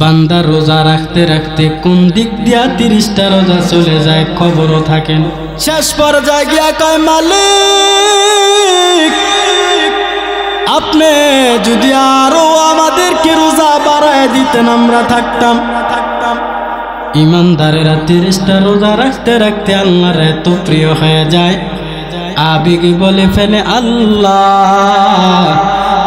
বান্দা রোজা রাখতে রাখতে কোন দিক দিয়া 30টা রোজা চলে যায় খবরও থাকে না। শেষ পর্যায়ে গিয়া কয় মালিক আপনি যদি আরো আমাদেরকে রোজা বাড়ায় দিতেন আমরা থাকতাম। ইমানদারেরা 30টা রোজা রাখতে রাখতে আল্লাহর এত প্রিয় হয়ে যায়, আবেগে বলে ফেলে আল্লাহ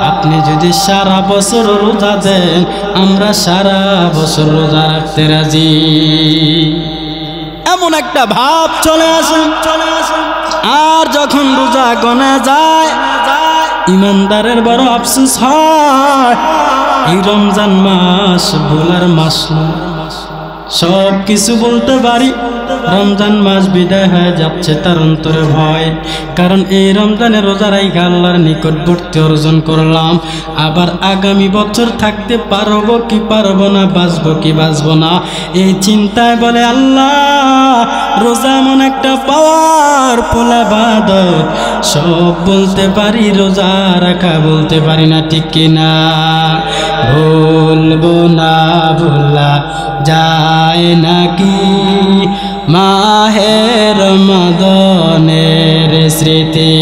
আপনি যদি সারা বছর রোজা দেন আমরা সারা বছর রোজা রাখতে রাজি। এমন একটা ভাব চলে আসে। আর যখন রোজা গোনা যায় ইমানদারের বড় আফসোস হয়, এই রমজান মাস ভোলার মাস না। সব কিছু বলতে পারি, রমজান মাস বিদায় হয়ে যাচ্ছে তার অন্তরে ভয়, কারণ এই রমজানে রোজা রাখা আল্লাহর নিকটবর্তী অর্জন করলাম, আবার আগামী বছর থাকতে পারবো কি পারবো না, বাঁচবো কি বাঁচবো না, এই চিন্তায় বলে আল্লাহ রোজা এমন একটা পাওয়ার পোলা ইবাদত, সব বলতে পারি রোজা রাখা বলতে পারি না, ঠিক কিনা? ভুলবো না ভোলা যায় নাকি মাহে রমাদানের স্মৃতি,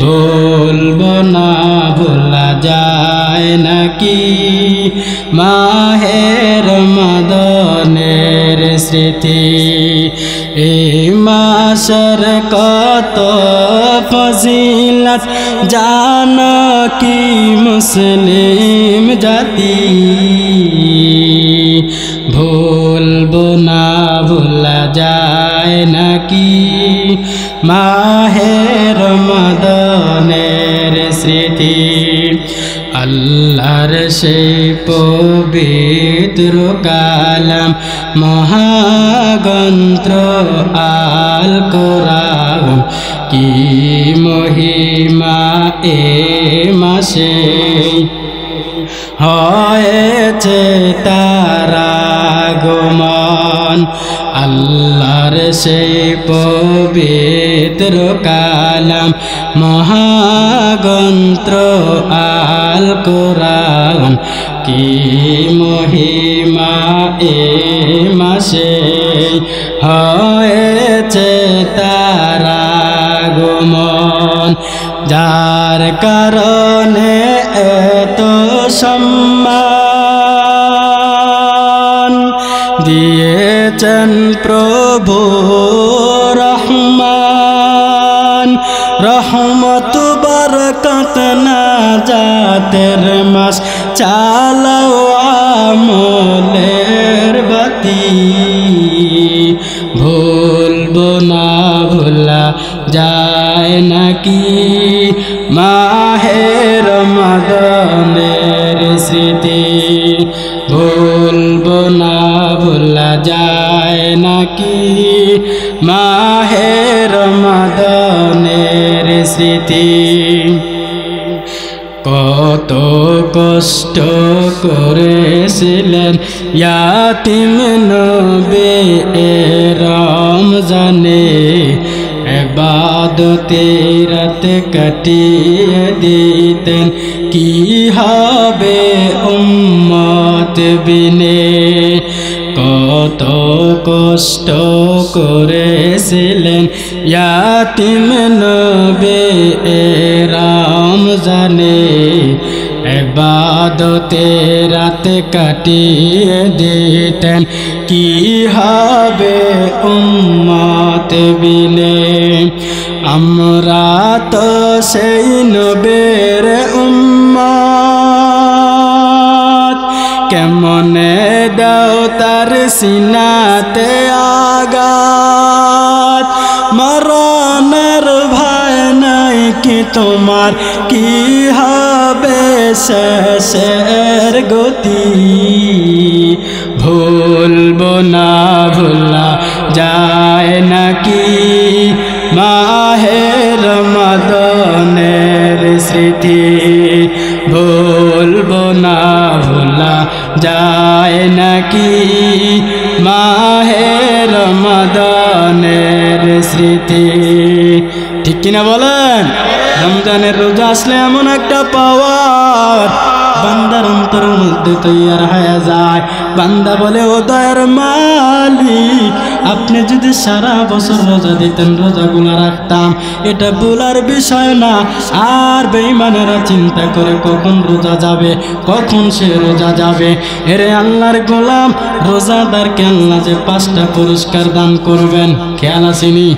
ভুলবো না ভোলা যায় নাকি মাহে রমাদানের স্মৃতি। এই মাসের কত ফজিলত জানো কি মুসলিম জাতি, ভুলবো না ভোলা যায় নাকি মাহে রমাদানের স্মৃতি। আল্লাহর সেই পবিত্র কালাম মহাগ্রন্থ আল কোরআন, কি মহিমা এ মাসে হয়েছে তার আগমন। আল্লাহর সেই পবিত্র কালাম মহাগ্রন্থ আল কোরআন, কি মহিমা এ মাসে হয়েছে তার আগমন, যার কারণে এত সম্মান দিয়েছেন প্রভু রহমান। রহমত বরকত নাজাতের মাস, চালাও আমলের বাতি, ভুলবো না ভোলা যায় নাকি মাহে রমাদানের স্মৃতি, ভুলবো না ভোলা যায় নাকি মাহে রমাদানের স্মৃতি। কত কষ্ট করেছিলেন ইয়াতিম নবী রমজানে, ইবাদতে রাত কাটিয়ে দিতেন, কি হবে উম্মত বিনে। কত কষ্ট করেছিলেন ইয়াতিম নবী রমজানে, ইবাদতে রাত কাটিয়ে দিতেন, কি হবে উম্মত বিনে। আমরা তো সেই নবীর উম্মত, কেমনে দাও তার সিনাতে আঘাত, মরণের ভয় নাই কি তোমার, কি হবে শেষের গতি, ভুলবো না ভোলা যায় নাকি মাহে রমাদানের স্মৃতি, ভুলবো না ভোলা যায় নাকি মাহে রমাদানের স্মৃতি। ঠিক কিনা বলেন? রমজানের রোজা আসলে এমন একটা পাওয়ার, বান্দার অন্তরের মধ্যে তৈয়ার হয়ে যায়। বান্দা বলে, ও দয়ার মালিক, আপনি যদি সারা বছর রোজা দিতেন, রোজাগুলো রাখতাম, এটা বলার বিষয় না। আর বেঈমানেরা চিন্তা করে কখন রোজা যাবে, কখন সে রোজা যাবে। এরে আল্লাহর গোলাম, রোজাদারকে আল্লাহ যে 5টা পুরস্কার দান করবেন, খেয়াল আসেনি?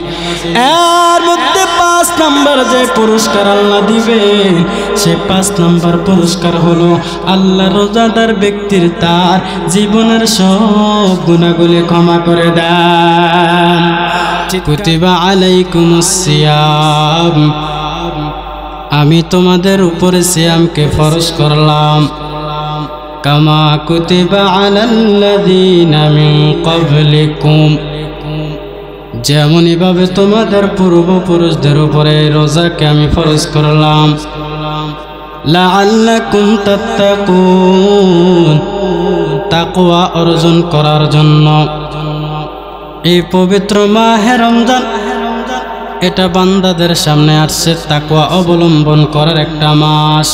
এর মধ্যে 5 নম্বর যে পুরস্কার আল্লাহ দিবে, সে 5 নম্বর পুরস্কার হলো আল্লাহ রোজাদার ব্যক্তির তার জীবনের সব গুনাহগুলি ক্ষমা করে দেন। কুতিবা আলাইকুমুস সিয়াম, আমি তোমাদের উপরে সিয়ামকে ফরজ করলাম। কামা কুতিবা আলাল্লাযীনা মিন ক্বাবলিকুম, যেমনই ভাবে তোমাদের পূর্বপুরুষদের উপরে রোজাকে আমি ফরজ করলাম। লাআল্লাকুম তাত্তাকুন, তাকওয়া অর্জন করার জন্য। এই পবিত্র মাহে রমজান, এটা বান্দাদের সামনে আসছে তাকওয়া অবলম্বন করার একটা মাস,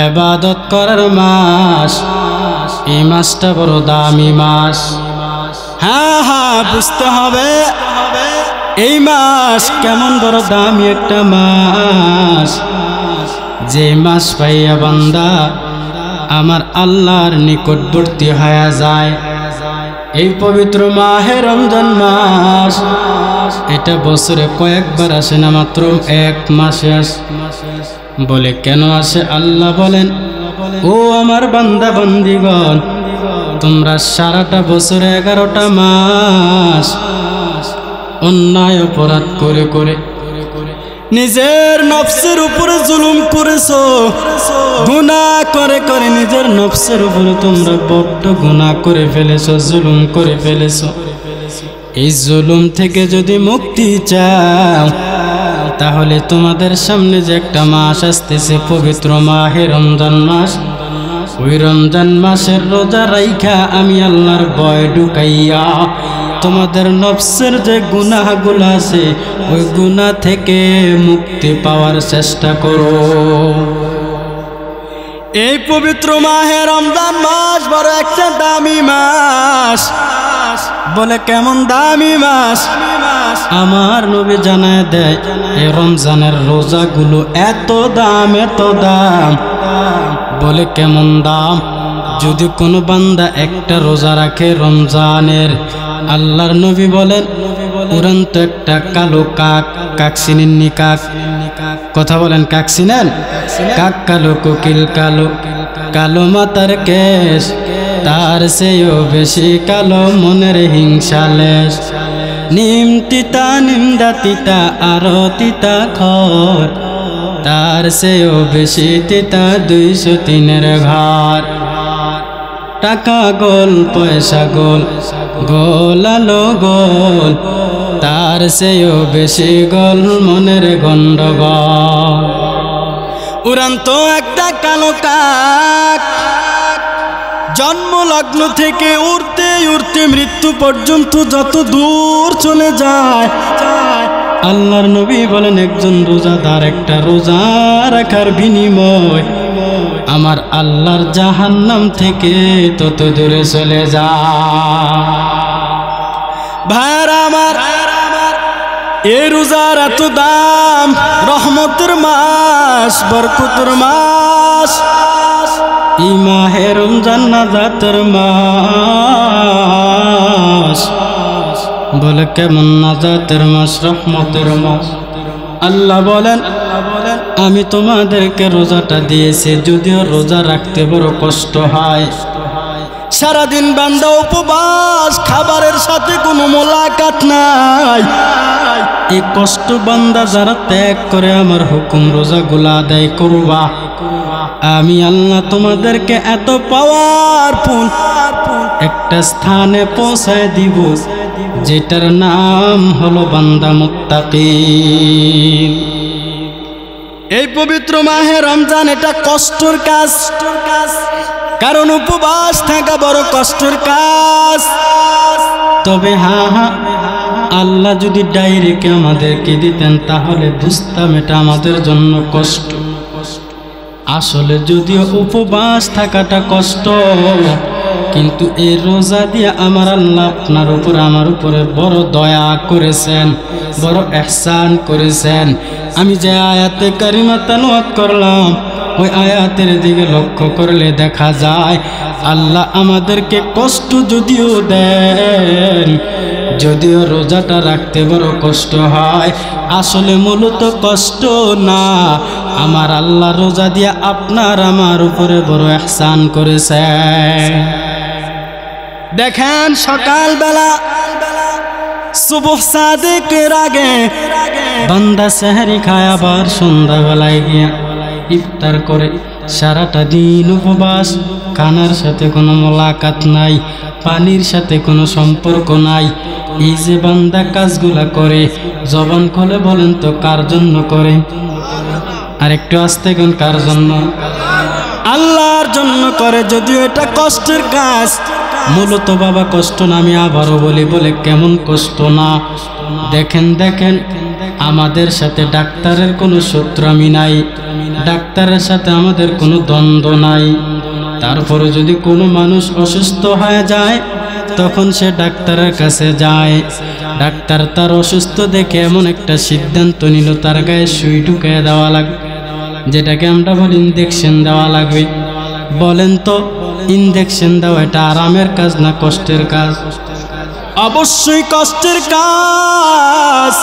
ইবাদত করার মাস। এই মাসটা বড় দামি মাস। হ্যাঁ হ্যাঁ, বুঝতে হবে এই মাস কেমন বড় দামি একটা মাস। যে মাস পাইয়া বান্দা আমার আল্লাহর নিকটবর্তী হয়ে যায়। এই পবিত্র মাহে রমজান মাস, এটা বছরে কয়েকবার আসে না, মাত্র 1 মাসে আসে। বলে কেন আসে? আল্লাহ বলেন, ও আমার বান্দা বান্দিগণ, তোমরা সারাটা বছরে 11টা মাস অন্যায় অপরাধ করে করে নিজের নফসের উপরে জুলুম করেছো। গুনাহ করে করে নিজের নফসের উপরে তোমরা বড্ড গুনাহ করে ফেলেছো, জুলুম করে ফেলেছো। এই জুলুম থেকে যদি মুক্তি চাও, তাহলে তোমাদের সামনে যে একটা মাস আসতেছে, পবিত্র মাহে রমজান মাস, ওই রমজান মাসের রোজা রাইখা আমি আল্লাহর ভয় ঢুকাইয়া তোমাদের নফসের যে গুনাহগুলো আছে, ওই গুনাহ থেকে মুক্তি পাওয়ার চেষ্টা করো। এই পবিত্র মাহে রমজান মাস বড় একটা দামি মাস। বলে কেমন দামি মাস? আমার নবী জানায় দেয়, এই রমজানের রোজাগুলো এত দাম, এত দাম। বলে কেমন দাম? যদি কোনো বান্দা একটা রোজা রাখে রমজানের, আল্লাহর নবী বলেন উড়ন্ত একটা কালো কাক, কাক চিনেননি? কাক, কথা বলেন, কাক চিনেন? কাক কালো, কোকিল কালো, কালো মাথার কেশ, তার চেয়েও বেশি কালো মনের হিংসালেশ। নিম তিতা, নিমদা তিতা, আরো তিতা খর, তার চেয়েও বেশি তিতা 203-এর ঘর। টাকা গোল, পয়সা গোল, গোল আলো গোল, তার চেয়েও বেশি গোল মনের গন্ডগোল। উড়ন্ত একটা কালো কাক জন্ম লগ্ন থেকে উড়তে উড়তে মৃত্যু পর্যন্ত যত দূর চলে যায়, আল্লাহর নবী বলেন একজন রোজাদার একটা রোজা রাখার বিনিময় আমার আল্লাহর জাহান্নাম থেকে তত দূরে চলে যায়। ভাইরা আমার, এই রোজার এত দাম। রহমতের মাস, বরকতের মাস, এই মাহে রমজান নাজাতের মাস। বলে কেমন নাজাতের মাস, রহমতের মাস? আল্লাহ বলেন, আমি তোমাদেরকে রোজাটা দিয়েছি, যদিও রোজা রাখতে বড় কষ্ট হয়। সারাদিন বান্দা উপবাস, খাবারের সাথে কোনো মোলাকাত নাই। এই কষ্ট বান্দা যারা ত্যাগ করে আমার হুকুম রোজাগুলা আদায় করবা, আমি আল্লাহ তোমাদেরকে এত পাওয়ারফুল একটা স্থানে পৌঁছায় দিব, যেটার নাম হলো বান্দা মুত্তাকিন। এই পবিত্র মাহে রমজান এটা কষ্টের কাজ, কারণ উপবাস থাকা বড় কষ্টের কাজ। তবে হ্যাঁ হ্যাঁ, আল্লাহ যদি ডাইরেক্ট আমাদেরকে দিতেন তাহলে বুঝতাম এটা আমাদের জন্য কষ্ট। আসলে যদিও উপবাস থাকাটা কষ্ট, কিন্তু এই রোজা দিয়ে আমার আল্লাহ আপনার উপরে আমার উপরে বড় দয়া করেছেন, বড় ইহসান করেছেন। আমি যে আয়াতে কারিমা তেলাওয়াত করলাম, ওই আয়াতের দিকে লক্ষ্য করলে দেখা যায় আল্লাহ আমাদেরকে কষ্ট যদিও দেন, যদিও রোজাটা রাখতে বড় কষ্ট হয়, আসলে মূলত কষ্ট না, আমার আল্লাহ রোজা দিয়ে আপনার আমার উপরে বড় ইহসান করেছে। দেখেন সকালবেলা সুবহ সাদিকের আগে বান্দা সেহরি খায়, আবার সন্ধ্যাবেলায় গিয়া ইফতার করে। সারাটা দিন উপবাস, খানার সাথে কোনো মোলাকাত নাই, পানির সাথে কোনো সম্পর্ক নাই। এই যে বান্দা কাজগুলা করে, জবান খুলে বলেন তো কার জন্য করে? আর একটু আস্তে কোন কার জন্য? আল্লাহর জন্য করে। যদিও এটা কষ্টের কাজ, মূলত বাবা কষ্ট না, আমি আবারও বলি, বলে কেমন কষ্ট না। দেখেন দেখেন, আমাদের সাথে ডাক্তারের কোনো শত্রুমি নাই, ডাক্তারের সাথে আমাদের কোনো দ্বন্দ্ব নাই। তারপরে যদি কোনো মানুষ অসুস্থ হয়ে যায়, তখন সে ডাক্তারের কাছে যায়। ডাক্তার তার অসুস্থ দেখে এমন একটা সিদ্ধান্ত নিল, তার গায়ে সুই ঢুকিয়ে দেওয়া লাগবে, যেটাকে আমরা বলি ইনজেকশন দেওয়া লাগবে। বলেন তো, ইনজেকশন দেওয়া এটা আরামের কাজ না কষ্টের কাজ? অবশ্যই কষ্টের কাজ,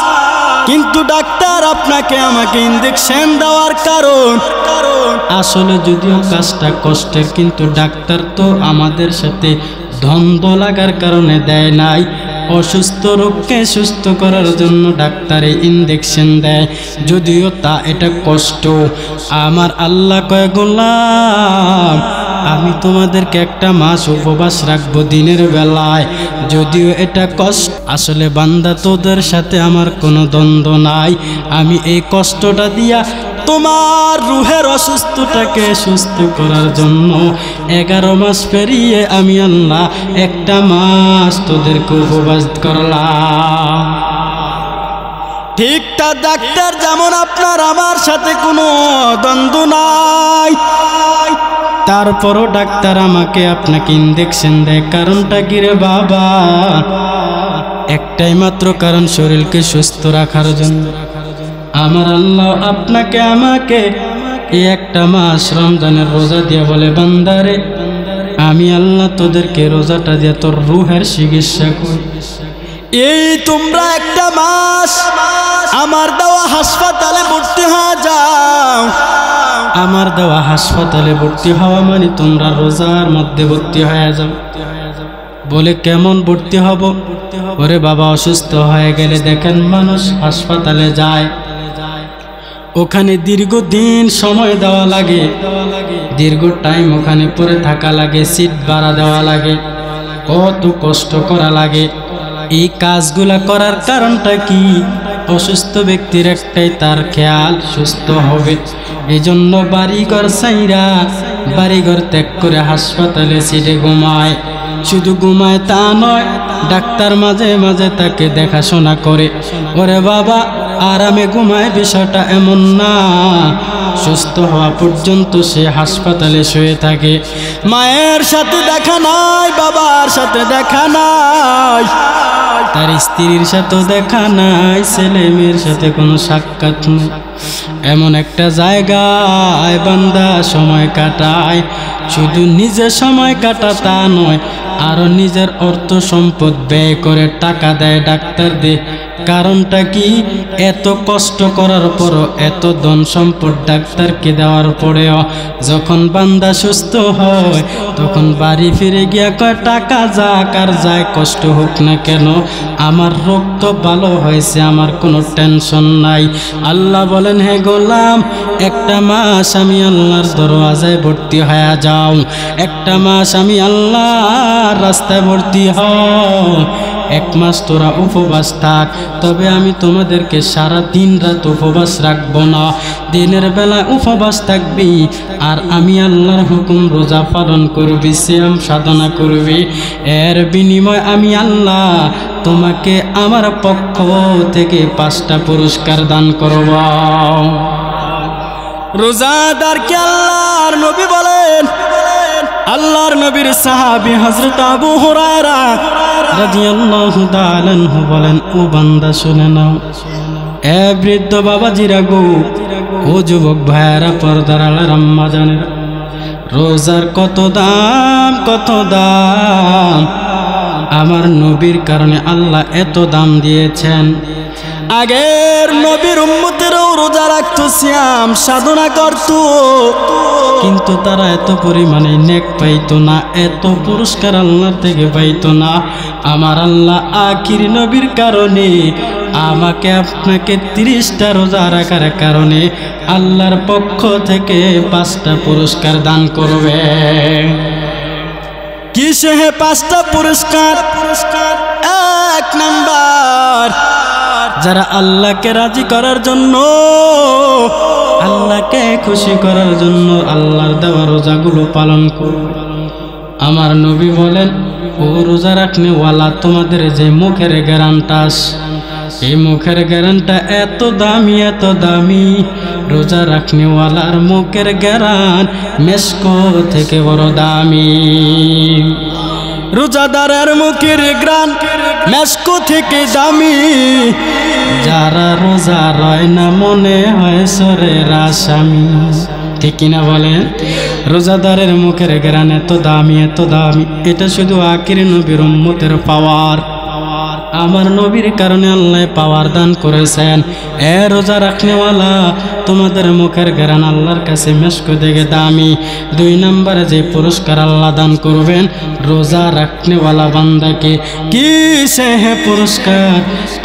কিন্তু ডাক্তার আপনাকে আমাকে ইনজেকশন দেওয়ার কারণ আসলে যদিও কাজটা কষ্টের, কিন্তু ডাক্তার তো আমাদের সাথে দ্বন্দ্ব লাগার কারণে দেয় নাই। অসুস্থ রোগকে সুস্থ করার জন্য ডাক্তারে ইনজেকশন দেয়, যদিও তা এটা কষ্ট। আমার আল্লাহ কয়, গোলাম আমি তোমাদেরকে একটা মাস উপবাস রাখবো দিনের বেলায়, যদিও এটা কষ্ট। আসলে বান্দা তোদের সাথে আমার কোনো দ্বন্দ্ব নাই, আমি এই কষ্টটা দিয়া তোমার রুহের অসুস্থটাকে সুস্থ করার জন্য 11 মাস পেরিয়ে আমি আল্লাহ একটা মাস তোদেরকে উপবাস করলাম। ঠিকটা ডাক্তার যেমন আপনার আমার সাথে কোনো দ্বন্দ্ব নাই, তারপরও ডাক্তার আমাকে আপনাকে ইনজেকশন দেয়। কারণটা কি রে বাবা? একটাই মাত্র কারণ, শরীরকে সুস্থ রাখার জন্য। আমার আল্লাহ আপনাকে আমাকে এই একটা মাস রমজানের রোজা দিয়ে বলে, বান্দারে আমি আল্লাহ তোদেরকে রোজাটা দিয়ে তোর রুহের চিকিৎসা করি। এই তোমরা একটা মাস আমার দেওয়া হাসপাতালে ভর্তি হয়ে যাও। আমার দেওয়া হাসপাতালে ভর্তি হওয়া মানে তোমরা রোজার মধ্যে ভর্তি হয়ে যাও। বলে কেমন ভর্তি হব? ওরে বাবা, অসুস্থ হয়ে গেলে দেখেন মানুষ হাসপাতালে যায়, ওখানে দীর্ঘদিন সময় দেওয়া লাগে, দীর্ঘ টাইম ওখানে পড়ে থাকা লাগে, সিট ভাড়া দেওয়া লাগে, কত কষ্ট করা লাগে। এই কাজগুলা করার কারণটা কি? অসুস্থ ব্যক্তির একটাই তার খেয়াল সুস্থ হবে, এই জন্য বাড়িঘর সাইরা বাড়িঘর ত্যাগ করে হাসপাতালে সিটে ঘুমায়। শুধু ঘুমায় তা নয়, ডাক্তার মাঝে মাঝে তাকে দেখাশোনা করে। ওরে বাবা, আরামে ঘুমায় বিষয়টা এমন না, সুস্থ হওয়া পর্যন্ত সে হাসপাতালে শুয়ে থাকে। মায়ের সাথে দেখা নাই, বাবার সাথে দেখা নাই, তার স্ত্রীর সাথেও দেখা নাই, ছেলে মেয়ের সাথে কোনো সাক্ষাৎ নেই। এমন একটা জায়গায় বান্দা সময় কাটায়। শুধু নিজে সময় কাটা তা নয়, আরো নিজের অর্থ সম্পদ ব্যয় করে টাকা দেয় ডাক্তার দিয়ে। কারণটা কি? এত কষ্ট করার পরও, এত ধন সম্পদ ডাক্তারকে দেওয়ার পরেও যখন বান্দা সুস্থ হয়, তখন বাড়ি ফিরে গিয়া কয়, টাকা যাক আর যায়, কষ্ট হোক না কেন, আমার রোগ তো ভালো হয়েছে, আমার কোনো টেনশন নাই। আল্লাহ বলেন, হে গোলাম, একটা মাস আমি আল্লাহর দরওয়াজায় ভর্তি হয়ে যাও, একটা মাস আমি আল্লাহর রাস্তায় ভর্তি হও, 1 মাস তোরা উপবাস থাক, তবে আমি তোমাদেরকে সারা দিন রাত উপবাস রাখবো না। দিনের বেলায় উপবাস থাকবি, আর আমি আল্লাহর হুকুম রোজা পালন করবি, সিয়াম সাধনা করবি। এর বিনিময় আমি আল্লাহ তোমাকে আমার পক্ষ থেকে 5টা পুরস্কার দান করব। রোজাদারকে আল্লাহর নবী বলেন, আল্লাহর নবীর সাহাবী হযরত আবু হুরায়রা রাদিয়াল্লাহু তাআলা আনহু বলেন, ও বান্দা শুনে নাও, এ বৃদ্ধ বাবাজিরা গো, ও যুবক ভাইয়েরা, পর্দার আড়ালের আম্মা জানেরা, রোজার কত দাম, কত দাম। আমার নবীর কারণে আল্লাহ এত দাম দিয়েছেন। আগের নবীর উম্মতেরও রোজা রাখতো, সিয়াম সাধনা করত, কিন্তু তারা এত পরিমাণে নেক পাইতো না, এত পুরস্কার আল্লাহর থেকে পাইতো না। আমার আল্লাহ আখির নবীর কারণে আমাকে আপনাকে 30টা রোজা রাখার কারণে আল্লাহর পক্ষ থেকে 5টা পুরস্কার দান করবে। কিসে 5টা পুরস্কার? 1 নাম্বার, যারা আল্লাহকে রাজি করার জন্য, আল্লাহকে খুশি করার জন্য আল্লাহর দেওয়া রোজাগুলো পালন করবে। আমার নবী বলেন, ও রোজা রাখনে ওয়ালা, তোমাদের যে মুখের গ্যারান্টা, এই মুখের গ্যারান্টা এত দামি, এত দামি। রোজা রাখনে ওয়ালার মুখের গ্যারান মেশকো থেকে বড় দামি। রোজাদারের মুখের গ্রান মেশকো থেকে দামি। যারা রোজা রয় না মনে হয় সরের আসামি। ঠিক কিনা বলেন? রোজাদারের মুখের গ্রান এত দামি, এত দামি। এটা শুধু আখির নবীর উম্মতের পাওয়ার। আমার নবীর কারণে আল্লাহ পাওয়ার দান করেছেন। এ রোজা রাখনেওয়ালা, তোমাদের মুখের গ্রান আল্লাহর কাছে মেশকো থেকে দামি। 2 নম্বরে যে পুরস্কার আল্লাহ দান করবেন রোজা রাখনেওয়ালা বান্দাকে, কি সে পুরস্কার?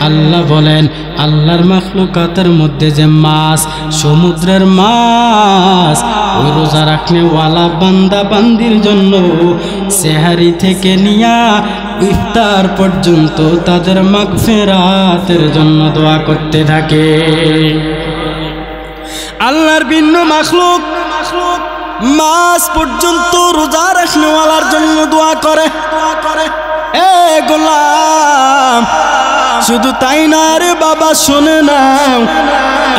আল্লাহ বলেন, আল্লাহর মাখলুকাতের মধ্যে যে মাছ, সমুদ্রের মাছ, ওই রোজা রাখনেওয়ালা বান্দা বান্দির জন্য সেহারি থেকে নিয়া ইফতার পর্যন্ত তাদের মাগফিরাতের জন্য দোয়া করতে থাকে। আল্লাহর ভিন্ন মাখলুক মাস পর্যন্ত রোজা রাখনেওয়ালার জন্য দোয়া করে। এ গোলাম, শুধু তাই না রে বাবা, শোনে নাও,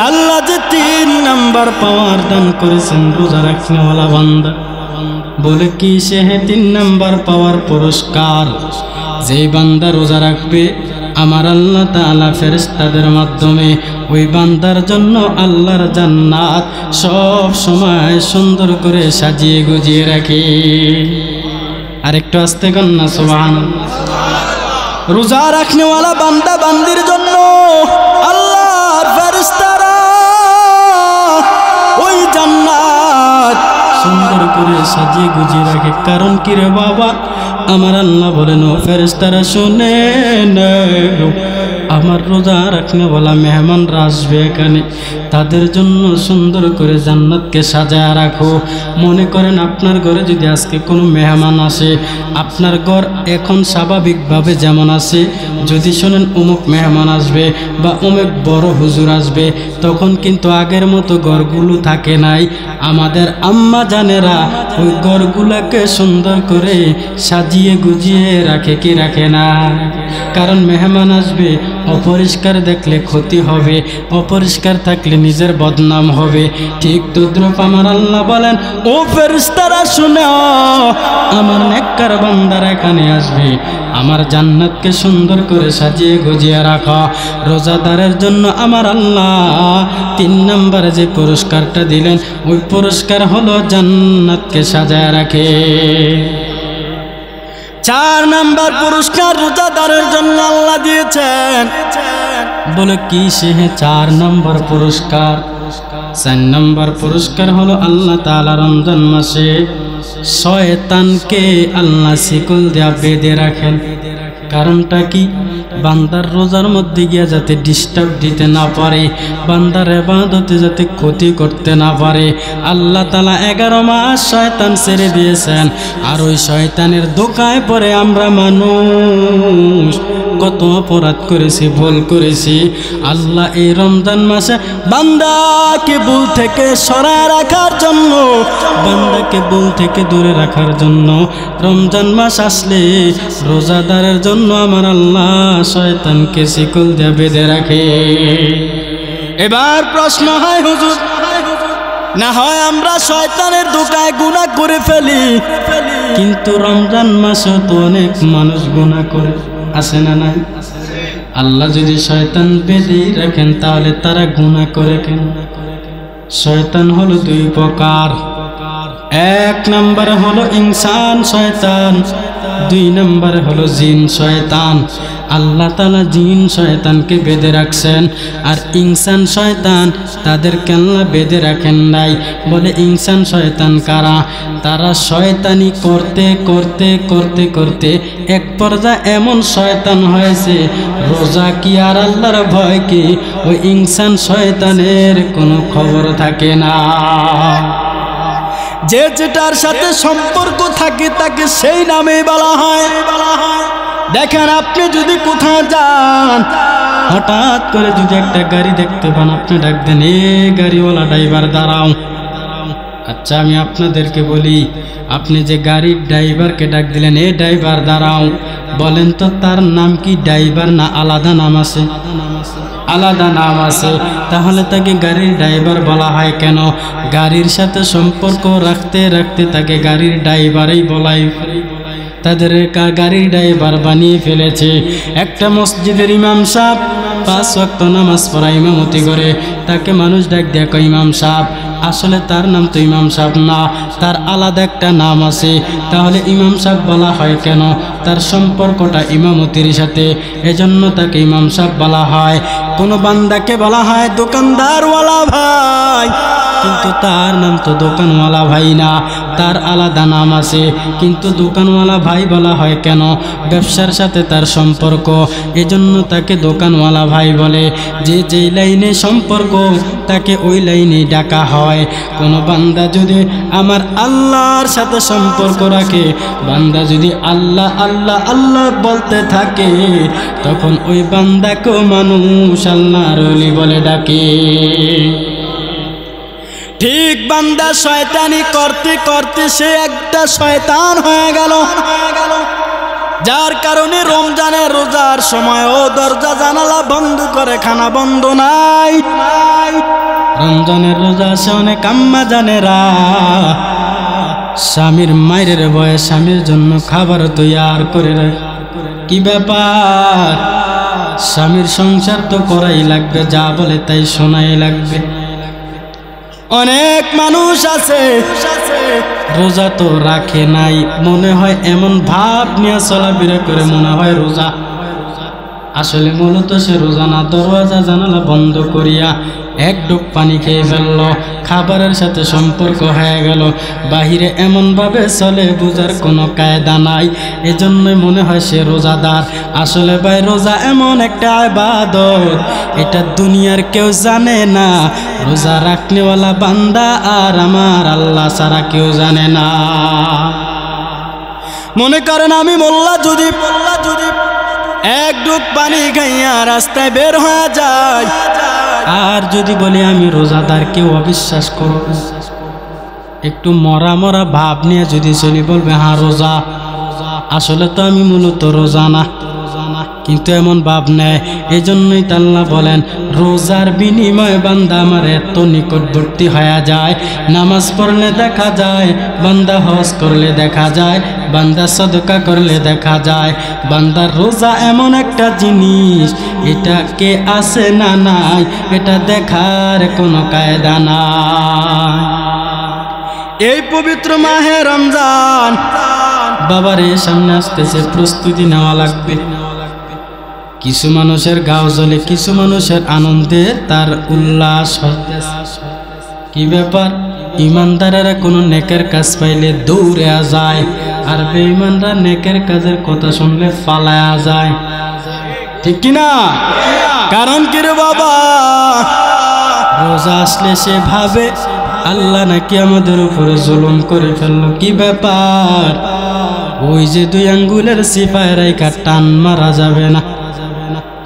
আল্লাহ যে 3 নাম্বার পাওয়ার দান করেছেন রোজা রাখনেওয়ালা বান্দা, বলে কি সে 3 নাম্বার পাওয়ার পুরস্কার? যেই বান্দা রোজা রাখবে, আমার আল্লাহ তাআলা ফেরেশতাদের মাধ্যমে ওই বান্দার জন্য আল্লাহর জান্নাত সব সময় সুন্দর করে সাজিয়ে গুজিয়ে রাখে। আরেকটু আস্তে কন্যা সুবহানাল্লাহ। রোজা রাখনেওয়ালা বান্দা বান্দির জন্য আল্লাহর ফেরেশতারা ওই জান্নাত সুন্দর করে সাজিয়ে গুজিয়ে রাখে। কারণ কি রে বাবা? আমার আল্লাহ বলেন, ও ফেরেশতারা শুনেন, আমার রোজা রাখনেওয়ালা মেহমানরা আসবে এখানে, তাদের জন্য সুন্দর করে জান্নাতকে সাজায় রাখো। মনে করেন আপনার ঘরে যদি আজকে কোনো মেহমান আসে, আপনার ঘর এখন স্বাভাবিকভাবে যেমন আছে, যদি শোনেন অমুক মেহমান আসবে বা অমুক বড় হুজুর আসবে, তখন কিন্তু আগের মতো ঘরগুলো থাকে নাই। আমাদের আম্মা জানেরা ওই ঘরগুলোকে সুন্দর করে সাজিয়ে গুজিয়ে রাখে কি রাখে না? কারণ মেহমান আসবে, অপরিষ্কার দেখলে ক্ষতি হবে, অপরিষ্কার থাকলে নিজের বদনাম হবে। ঠিক তদ্রূপ আমার আল্লাহ বলেন, ও ফেরেশতারা শুনে, আমার নেককার বান্দারা এখানে আসবে, আমার জান্নাতকে সুন্দর করে সাজিয়ে গুজিয়ে রাখা। রোজাদারের জন্য আমার আল্লাহ 3 নম্বরে যে পুরস্কারটা দিলেন, ওই পুরস্কার হলো জান্নাতকে সাজায় রাখে। 4 নম্বর পুরস্কার রোজাদারের জন্য আল্লাহ দিয়েছেন। বলে কি সে 4 নম্বর পুরস্কার? 4 নম্বর পুরস্কার হলো আল্লাহ তাআলা রমজান মাসে শয়তানকে আল্লাহ শিকল দিয়া বেঁধে রাখেন। কারণটা কি? বান্দার রোজার মধ্যে গিয়া যাতে ডিস্টার্ব দিতে না পারে, বান্দার ইবাদতে যাতে ক্ষতি করতে না পারে, আল্লাহ তাআলা 11 মাস শয়তান ছেড়ে দিয়েছেন। আর ওই শয়তানের ধোঁকায় পড়ে আমরা মানুষ কত অপরাধ করেছি, ভুল করেছি। আল্লাহ এই রমজান মাসে বান্দাকে ভুল থেকে সরায় রাখার জন্য, বান্দাকে ভুল থেকে দূরে রাখার জন্য রমজান মাস আসলে রোজাদারের জন্য আমার আল্লাহ শয়তানকে শিকল দিয়ে বেঁধে রাখে। এবার প্রশ্ন হয়, হুজুর না হয় আমরা শয়তানের ধোঁকায় গুনাহ করে ফেলি, কিন্তু রমজান মাসে তো অনেক মানুষ গুনাহ করে, আছে না নাই? আল্লাহ যদি শয়তান বেঁধে রাখেন তাহলে তারা গুনাহ করে কেন? শয়তান হলো দুই প্রকার, এক নম্বর হলো ইনসান শয়তান, দুই নম্বর হলো জিন শয়তান। আল্লাহ তাআলা জিন শয়তানকে বেঁধে রাখছেন, আর ইনসান শয়তান তাদেরকে আল্লাহ বেঁধে রাখেন নাই। বলে ইনসান শয়তান কারা? তারা শয়তানি করতে করতে করতে করতে এক পর্যায়ে এমন শয়তান হয়েছে, রোজা কি আর আল্লাহর ভয় কি ওই ইনসান শয়তানের কোনো খবর থাকে না। যে যেটার সাথে সম্পর্ক থাকে তাকে সেই নামে বলা হয়। দেখেন, আপনি যদি কোথাও যান, হঠাৎ করে যদি একটা গাড়ি দেখতে পান, আপনি ডাক দেন, এ গাড়িওয়ালা ড্রাইভার দাঁড়াও। আচ্ছা, আমি আপনাদেরকে বলি, আপনি যে গাড়ির ড্রাইভারকে ডাক দিলেন, এ ড্রাইভার দাঁড়াও, বলেন তো তার নাম কি ড্রাইভার না আলাদা নাম আছে? আলাদা নাম আছে। তাহলে তাকে গাড়ির ড্রাইভার বলা হয় কেন? গাড়ির সাথে সম্পর্ক রাখতে রাখতে তাকে গাড়ির ড্রাইভারই বলাই, তাদের গাড়ির ড্রাইভার বানিয়ে ফেলেছে। একটা মসজিদের ইমাম সাহেব 5 ওয়াক্ত নামাজ পড়া ইমামতি করে, তাকে মানুষ ডাক দেখো ইমাম সাহেব, আসলে তার নাম তো ইমাম সাহেব না, তার আলাদা একটা নাম আছে। তাহলে ইমাম সাহেব বলা হয় কেন? তার সম্পর্কটা ইমামতির সাথে, এজন্য তাকে ইমাম সাহেব বলা হয়। কোনো বান্দাকে বলা হয় দোকানদারওয়ালা ভাই, কিন্তু তার নাম তো দোকানওয়ালা ভাই না, তার আলাদা নাম আছে। কিন্তু দোকানওয়ালা ভাই বলা হয় কেন? ব্যবসার সাথে তার সম্পর্ক, এজন্য তাকে দোকানওয়ালা ভাই বলে। যে যেই লাইনে সম্পর্ক তাকে ওই লাইনে ডাকা হয়। কোনো বান্দা যদি আমার আল্লাহর সাথে সম্পর্ক রাখে, বান্দা যদি আল্লাহ আল্লাহ আল্লাহ বলতে থাকে, তখন ওই বান্দাকেও মানুষ আল্লাহর ওলি বলে ডাকে। ঠিক বান্দা শয়তানি করতে করতে সে একটা শয়তান হয়ে গেল, যার কারণে রমজানের রোজার সময় ও দরজা জানালা বন্ধ করে খানা বন্ধ নাই। রমজানের রোজা সে অনেক আম্মা জানেরা স্বামীর মায়ের ভয়ে স্বামীর জন্য খাবার তৈয়ার করে রাখে। কি ব্যাপার? স্বামীর সংসার তো করাই লাগবে, যা বলে তাই শোনাই লাগবে। অনেক মানুষ আছে রোজা তো রাখে নাই, মনে হয় এমন ভাব নিয়ে চলাফেরা করে মনে হয় রোজা, আসলে মূলত সে রোজা না। দরওয়াজা জানালা বন্ধ করিয়া এক ডুব পানি খেয়ে ফেলল, খাবারের সাথে সম্পর্ক হয়ে গেল, বাহিরে এমনভাবে চলে বুঝার কোনো কায়দা নাই, এজন্যই মনে হয় সে রোজাদার। আসলে ভাই রোজা এমন একটা ইবাদত, এটা দুনিয়ার কেউ জানে না, রোজা রাখনেওয়ালা বান্দা আর আমার আল্লাহ ছাড়া কেউ জানে না। মনে করেন আমি মোল্লা যদি এক ডুব পানি খাইয়া রাস্তায় বের হয়ে যায়, আর যদি বলি আমি রোজাদার, কেউ অবিশ্বাস করবে। একটু মরা মরা ভাব নিয়ে যদি চলি, বলবে হ্যাঁ রোজা, আসলে তো আমি মূলত রোজা না, কিন্তু এমন ভাব নেয়। এই জন্যই আল্লাহ বলেন, রোজার বিনিময়ে বান্দা আমার এত নিকটবর্তী হয়ে যায়। নামাজ পড়লে দেখা যায়, বান্দা হজ করলে দেখা যায়, বান্দা সদকা করলে দেখা যায়। বান্দার রোজা এমন একটা জিনিস, এটা কে আছে না নাই এটা দেখার কোনো কায়দা নাই। এই পবিত্র মাহে রমজান বাবারে সামনে আসতেছে, প্রস্তুতি নেওয়া লাগবে। কিছু মানুষের গাও জ্বলে, কিছু মানুষের আনন্দে তার উল্লাস হইতেছে। কি ব্যাপার? ইমানদারেরা কোনো নেকের কাজ পাইলে দৌড়ে যায়, আর বেঈমানরা নেকের কাজের কথা শুনলে পালায়া যায়, ঠিক কিনা? কারণ কি রে বাবা? রোজা আসলে সে ভাবে আল্লাহ নাকি আমাদের উপরে জুলুম করে ফেললো। কি ব্যাপার? ওই যে 2 আঙ্গুলের সিপায় রাইখা টান মারা যাবে না।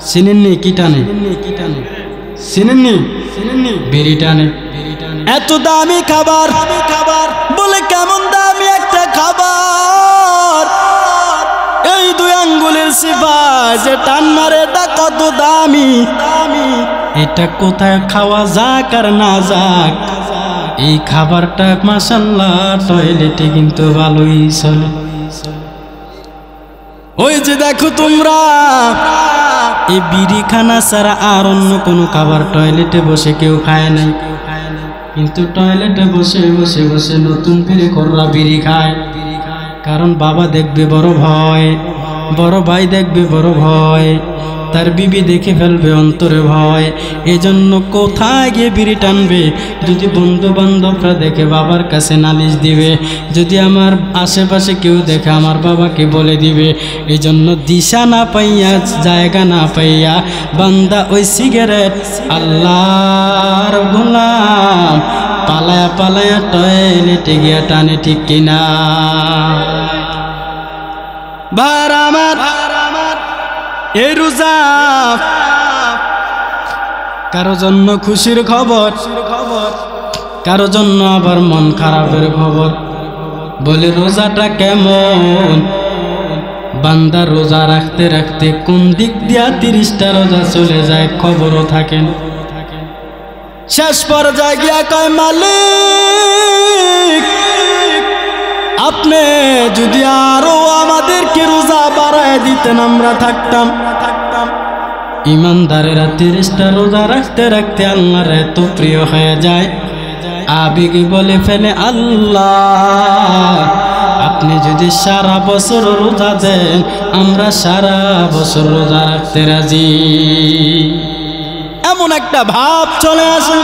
চিনেননি? কি টানে? চিনেননি? বিড়ি টানে। এত দামি খাবার বলে কেমন দামি একটা খাবার, এই 2 আঙ্গুলের সিপায় যে টান মারে তা কত দামি। এটা কোথায় খাওয়া যাক আর না যাক, এই খাবারটা মাশাআল্লাহ টয়লেটে কিন্তু ভালোই চলে। ওই যে দেখো তোমরা, এই বিড়ি খানা ছাড়া আর অন্য কোনো খাবার টয়লেটে বসে কেউ খায় নাই, কিন্তু টয়লেটে বসে বসে বসে নতুন করে কররা বিড়ি খায়। কারণ বাবা দেখবে বড় ভয়, বড় ভাই দেখবে বড় ভয়, তার বিবি দেখে ফেলবে অন্তরে ভয়। এজন্য কোথায় গিয়ে বিড়ি টানবে? যদি বন্ধু বান্ধবরা দেখে বাবার কাছে নালিশ দিবে, যদি আমার আশেপাশে কেউ দেখে আমার বাবাকে বলে দিবে। এজন্য দিশা না পাইয়া, জায়গা না পাইয়া বান্দা ওই সিগারেট আল্লাহর গোলাম পালায়া পালায়া টয়লেটে গিয়া টানে, ঠিক কিনা? ভার আমার এই রোজা কারো জন্য খুশির খবর, কারো জন্য আবার মন খারাপের খবর। বলে রোজাটা কেমন? বান্দা রোজা রাখতে রাখতে কোন দিক দিয়া 30টা রোজা চলে যায় খবরও থাকে না। শেষ পর্যায়ে গিয়া কয়, মালিক আপনি যদি আরো আমাদেরকে রোজা বাড়ায় দিতেন আমরা থাকতাম। ইমানদারেরা 30টা রোজা রাখতে রাখতে আল্লাহর এত প্রিয় হয়ে যায়, আবেগে বলে ফেলে, আল্লাহ আপনি যদি সারা বছর রোজা দেন আমরা সারা বছর রোজা রাখতে রাজি। এমন একটা ভাব চলে আসে।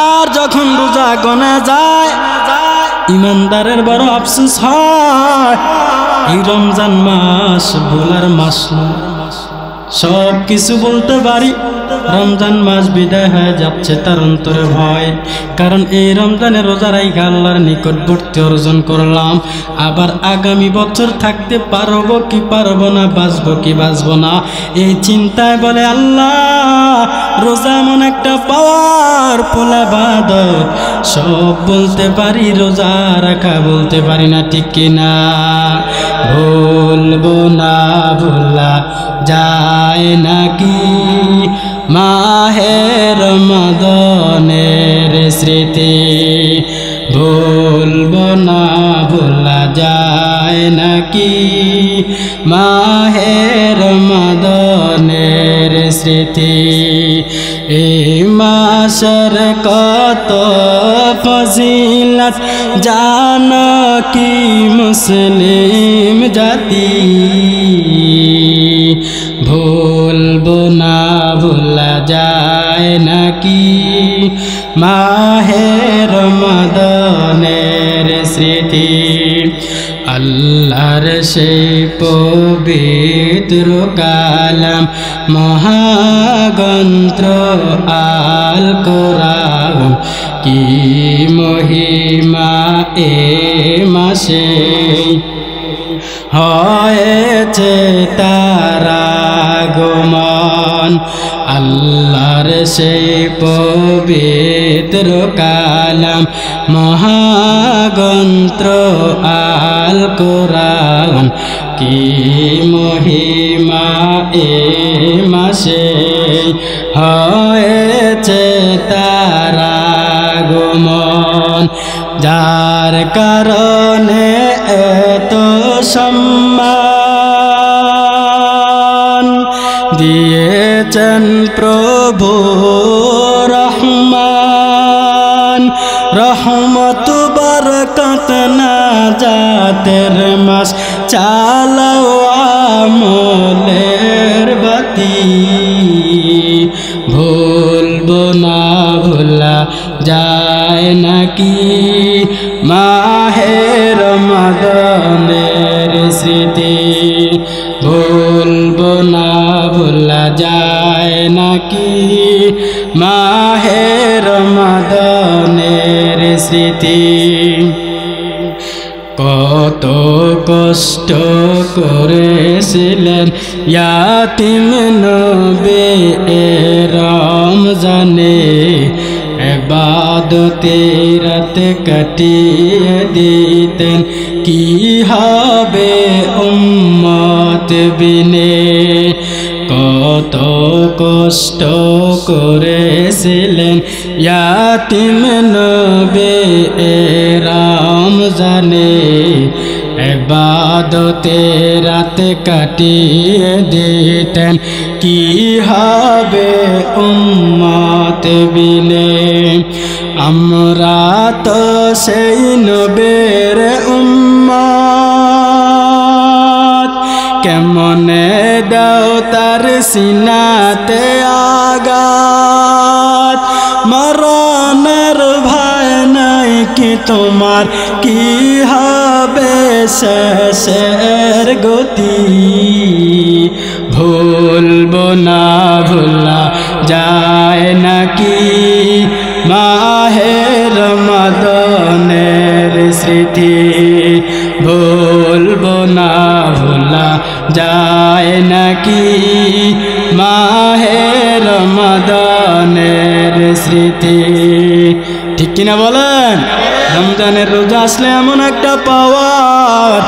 আর যখন রোজা গোনা যায়, ইমানদারের বড় আফসোস হয়, এই রমজান মাস ভোলার মাস না। সব কিছু বলতে পারি, রমজান মাস বিদায় হয়ে যাচ্ছে তার অন্তরে ভয়। কারণ এই রমজানে রোজা রাইখা আল্লাহর নিকটবর্তী অর্জন করলাম, আবার আগামী বছর থাকতে পারবো কি পারবো না, বাঁচবো কি বাঁচবো না, এই চিন্তায় বলে আল্লাহ রোজা এমন একটা পাওয়ার পোলা ইবাদত, সব বলতে পারি রোজা রাখা বলতে পারি না, ঠিক কিনা? ভুলবো না ভোলা যায় নাকি মাহে রমাদানের স্মৃতি, ভুলবো না ভোলা যায় নাকি মাহে রমাদানের স্মৃতি। এই মাসের কত ফজিলত জানো কি মুসলিম জাতি, ভুলবো না ভোলা যায় নাকি মাহে রমাদানের স্মৃতি। আল্লাহর সেই পবিত্র কালাম মহাগ্রন্থ আল কোরআন, কি মহিমা এ মাসে হয়েছে তার আগমন। আল্লাহর সেই পবিত্র কালাম মহাগ্রন্থ আল কোরআন, কি মহিমা এ মাসে হয়েছে তার আগমন। যার কারণে এত সম্মান দিয়েছেন প্রভু রহমান, রহমত বরকত নাজাতের মাস চালাও আমলের বাতি, ভুলবো না ভোলা যায় নাকি মাহে রমাদানের স্মৃতি, ভুলবো না ভোলা যায় নাকি মাহে রমাদানের স্মৃতি। কত কষ্ট করেছিলেন ইয়াতিম নবী রমজানে, ইবাদতে রাত কাটিয়ে দিতেন, কি হবে উম্মত বিনে। কত কষ্ট করেছিলেন ইয়াতিম নবী রমজানে ইবাদতে রাত কাটিয়ে দিতেন কি হবে উম্মত বিলে আমরা তো সেই নবীর উম্মত কেমনে দাও তার সিনাতে আঘাত মরণের ভয় নাই কি তোমার কি হবে শেষের গতি ভুলবো না ভোলা যায় নাকি মাহে রমাদানের স্মৃতি ভুলবো না ভোলা যায় নাকি মাহে রমাদানের স্মৃতি ঠিক কিনা বলেন রমজানের রোজা আসলে এমন একটা পাওয়ার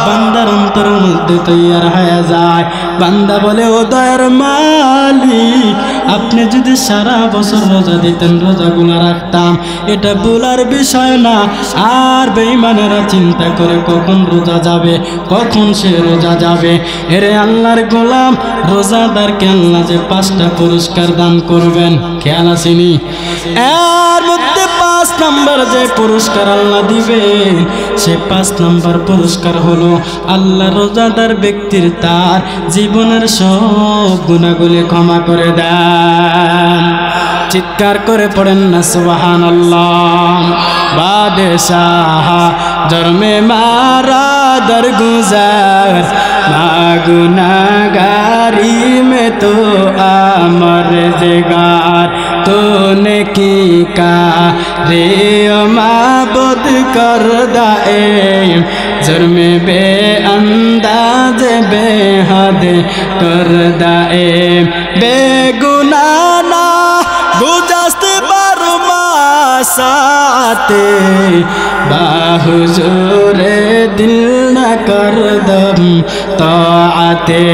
বান্দার অন্তরের মধ্যে তৈয়ার হয়ে যায় বান্দা বলে ও দয়ার মালিক আপনি যদি সারা বছর রোজা দিতেন রোজাগুলো রাখতাম এটা বলার বিষয় না আর বেঈমানেরা চিন্তা করে কখন রোজা যাবে কখন সে রোজা যাবে এরে আল্লাহর গোলাম রোজাদারকে আল্লাহ যে 5টা পুরস্কার দান করবেন খেয়াল আসেনি এর মধ্যে 5 নম্বর যে পুরস্কার আল্লাহ দিবে সে 5 নম্বর পুরস্কার হলো আল্লাহ রোজাদার ব্যক্তির তার জীবনের সব গুনাহগুলি ক্ষমা করে দেন চিৎকার করে পড়েন না সুবহানাল্লাহ বাদশাহ জরমে মারা দরগুজার না গুনাহগারি में तो अमर जगार तूने की का रे माबूद कर दाए जुर्म बे अंदाज बेहद कर दाए बेगुनाह ना गुज़श्ते बरमासाते बाहुजूरे दिल न कर दम ताआते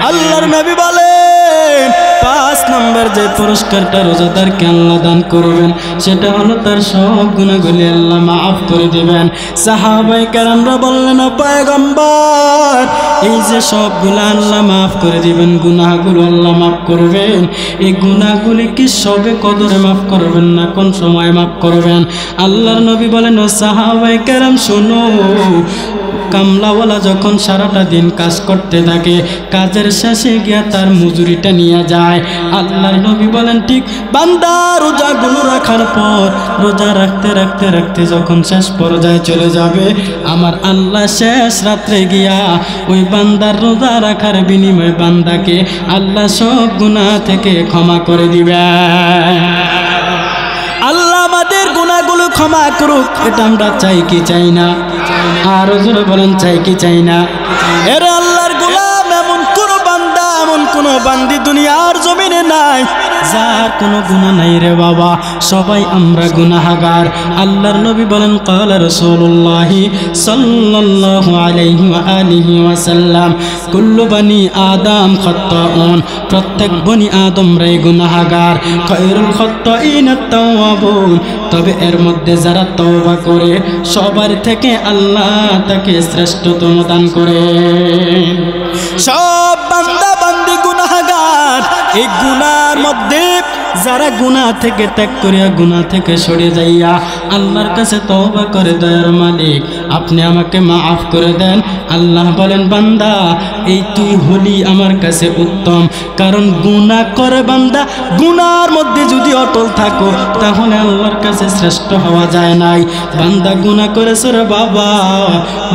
আল্লাহর নবী বলেন 5 নম্বর যে পুরস্কারটা রোজাদারকে আল্লাহ দান করবেন সেটা হলো তার সব গুনাহগুলি আল্লাহ maaf করে দিবেন সাহাবায়ে কেরামরা বললেন ও পয়গম্বর এই যে সবগুলো আল্লাহ maaf করে দিবেন গুনাহগুলো আল্লাহ maaf করবেন এই গুনাহগুলি কি সবে কদরে maaf করবেন না কোন সময় maaf করবেন আল্লাহর নবী বলেন ও সাহাবায়ে কেরাম শুনো কামলাওয়ালা যখন সারাটা দিন কাজ করতে থাকে কাজের শেষে গিয়া তার মজুরিটা নিয়ে যায় আল্লাহর নবী বলেন ঠিক বান্দা রোজাগুলো রাখার পর রোজা রাখতে রাখতে রাখতে যখন শেষ পর্যায়ে চলে যাবে আমার আল্লাহ শেষ রাত্রে গিয়া ওই বান্দার রোজা রাখার বিনিময়ে বান্দাকে আল্লাহ সব গুনাহ থেকে ক্ষমা করে দিবে আল্লাহ আমাদের গুনাহগুলো ক্ষমা করুক এটা আমরা চাই কি চাই না আর জোরে বলেন চাই কি চাই না এর আল্লাহর গোলাম এমন কোন বান্দা এমন কোন বান্দি দুনিয়ার জমিনে নাই যার কোনো গুনাহ নাই রে বাবা সবাই আমরা গুনাহগার আল্লাহর নবী বলেন ক্বালা রাসূলুল্লাহ সাল্লাল্লাহু আলাইহি ওয়া আলিহি ওয়াসাল্লাম কুল্লু বনি আদম খাত্তাউন প্রত্যেক বনি আদম রে গুনাহগার খায়রুল খাত্তাইন আত-তাওয়াবুন তবে এর মধ্যে যারা তওবা করে সবার থেকে আল্লাহ তাকে শ্রেষ্ঠতম দান করে সব বান্দা বান্দি গুনাহগার এই গুনার মধ্যে যারা গুনাহ থেকে ত্যাগ করিয়া গুনাহ থেকে সরে যাইয়া আল্লাহর কাছে তওবা করে দয়ার মালিক আপনি আমাকে maaf করে দেন আল্লাহ বলেন বান্দা এই তুই হলি আমার কাছে উত্তম কারণ গুনাহ করে বান্দা গুনার মধ্যে যদি অটল থাকো তাহলে আল্লাহর কাছে শ্রেষ্ঠ হওয়া যায় নাই বান্দা গুনাহ করেছে রে বাবা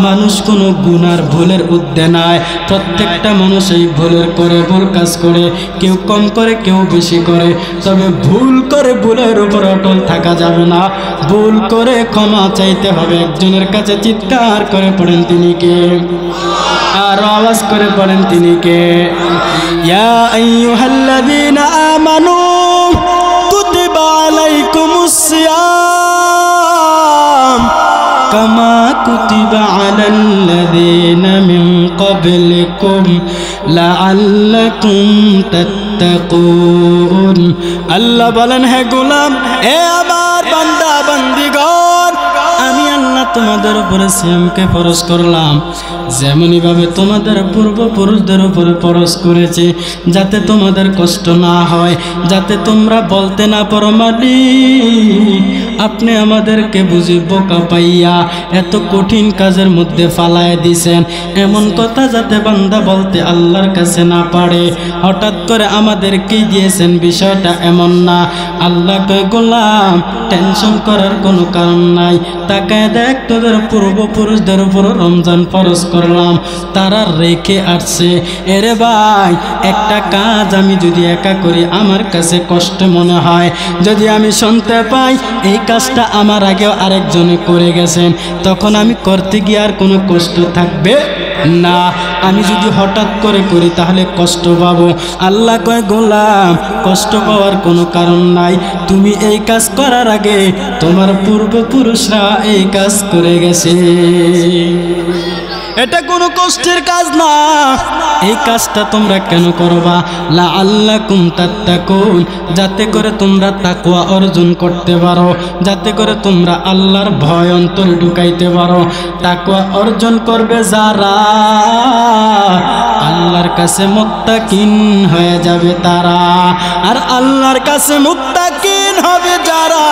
মানুষ কোনো গুনার ভুলের ঊর্ধ্বে নাই প্রত্যেকটা মানুষ এই ভুলের করে ভুল কাজ করে কেউ কম করে কেউ বেশি করে তবে ভুল করে ভুলের উপর অটল থাকা যাবে না ভুল করে ক্ষমা চাইতে হবে একজনের কাছে চিৎকার করে পড়েন তিনি কে আর আওয়াজ করে পড়েন তিনি কে ইয়া আইয়ুহাল্লাযীনা আমানু কুতিবা আলাইকুমুস সিয়াম কামা কুতিবা আলাল্লাযীনা মিন قبلكم لعلكم تتقون আল্লাহ বলেন হে গোলাম এ আমার বান্দা বান্দিগণ আমি আল্লাহ তোমাদের উপরে সিয়ামকে ফরজ করলাম যেমনই ভাবে তোমাদের পূর্বপুরুষদের উপরে ফরজ করেছি যাতে তোমাদের কষ্ট না হয় যাতে তোমরা বলতে না পারো মালিক আপনি আমাদেরকে বুঝি বোকা পাইয়া এত কঠিন কাজের মধ্যে ফালায় দিছেন এমন কথা যাতে বান্দা বলতে আল্লাহর কাছে না পারে হঠাৎ করে আমাদেরকে দিয়েছেন বিষয়টা এমন না আল্লাহ কয় গোলাম টেনশন করার কোনো কারণ নাই তাকায় দেখ তোদের পূর্বপুরুষদের উপর রমজান ফরজ করলাম তারা রেখে আসছে এরে ভাই একটা কাজ আমি যদি একা করি আমার কাছে কষ্ট মনে হয় যদি আমি শুনতে পাই এই কাজটা আমার আগেও আরেকজনে করে গেছেন তখন আমি করতে গিয়ে আর কোনো কষ্ট থাকবে না আমি যদি হঠাৎ করে করি তাহলে কষ্ট পাবো আল্লাহ কয় গোলাম কষ্ট পাওয়ার কোনো কারণ নাই তুমি এই কাজ করার আগে তোমার পূর্বপুরুষরা এই কাজ করে গেছে এটা কোনো কষ্টের কাজ না এই কাজটা তোমরা কেন করবা লাআল্লাকুম তাত্তাকুন যাতে করে তোমরা তাকওয়া অর্জন করতে পারো যাতে করে তোমরা আল্লাহর ভয় অন্তরে ঢুকাইতে পারো তাকওয়া অর্জন করবে যারা আল্লাহর কাছে মুত্তাকিন হয়ে যাবে তারা আর আল্লাহর কাছে মুত্তাকিন হবে যারা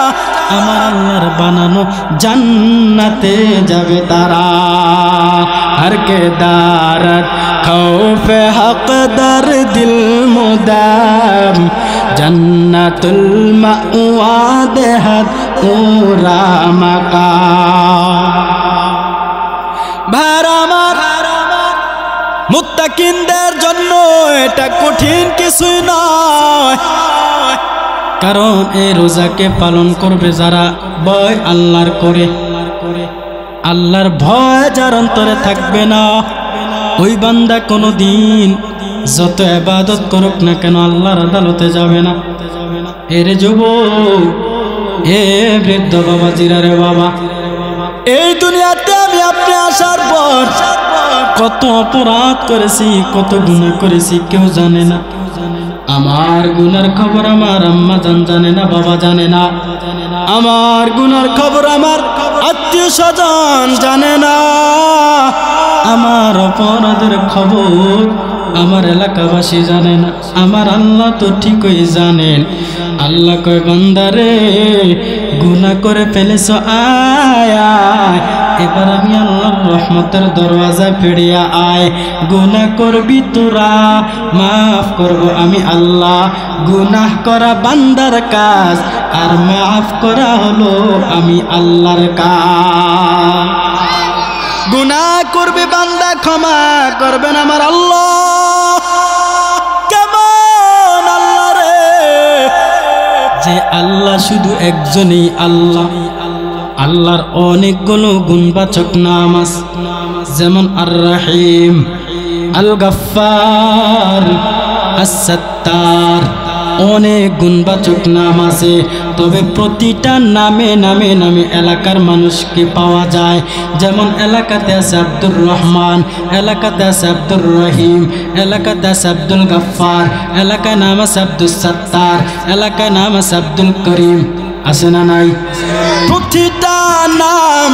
আমার আল্লাহর বানানো জান্নাতে যাবে তারা हर के दारत खौफ हक दर दिल मुदाम जन्नतुल मअवा देहत पूरा मकाम भारामार मुत्ताकिनদের জন্য এটা কঠিন কিছুই নয় কারণ এই রোজাকে পালন করবে যারা ভয় আল্লাহর করে আল্লাহর ভয় যার অন্তরে থাকবে না ওই বান্দা কোনোদিন যত ইবাদত করুক না কেন আল্লাহর আদালতে যাবে না এরে যুবক এ বৃদ্ধ বাবা জিরারে বাবা এই দুনিয়াতে আমি আপনি আসার পর কত অপরাধ করেছি কত গুনাহ করেছি কেউ জানে না আমার গুনার খবর আমার আম্মা জানে না বাবা জানে না আমার গুনার খবর আমার আত্মীয় স্বজন জানে না আমার অপরাধের খবর আমার এলাকাবাসী জানে না আমার আল্লাহ তো ঠিকই জানেন আল্লাহ কয় বান্দারে গুনাহ করে ফেলেছ আয় আয় এবার আমি আল্লাহর রহমতের দরওয়াজা পেরিয়ে আয় গুনাহ করবি তোরা মাফ করব আমি আল্লাহ গুনাহ করা বান্দার কাজ আর মাফ করা হলো আমি আল্লাহর কাজ গুনাহ করবে বান্দা ক্ষমা করবেন আমার আল্লাহ কেমন আল্লাহ রে যে আল্লাহ শুধু একজনই আল্লাহ আল্লাহর অনেকগুলো গুণবাচক নাম আছে যেমন আর রহিম আল গফফার আস সাত্তার অনেক গুণবাচক নাম আছে তবে প্রতিটা নামে নামে নামে এলাকার মানুষকে পাওয়া যায় যেমন এলাকাতে আছে আব্দুর রহমান এলাকাতে আছে আব্দুর রহিম এলাকাতে আছে আব্দুল গফফার এলাকায় নাম আছে আব্দুস সাত্তার এলাকায় নাম আছে আব্দুল করিম আছে না নাই প্রতিটা নাম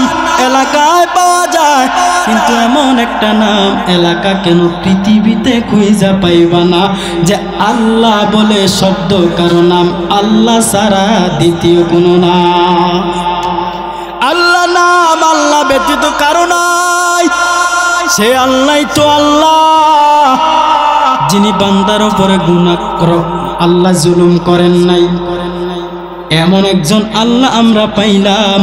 এলাকায় পাওয়া যায় কিন্তু এমন একটা নাম এলাকা কেন পৃথিবীতে খুঁজে পাইবা না যে আল্লাহ বলে শব্দ কারো নাম আল্লাহ ছাড়া দ্বিতীয় কোনো নাম আল্লাহ নাম আল্লাহ ব্যতীত কারো নাই সে আল্লাহই তো আল্লাহ যিনি বান্দার উপরে গুনাহ করে আল্লাহ জুলুম করেন নাই এমন একজন আল্লাহ আমরা পাইলাম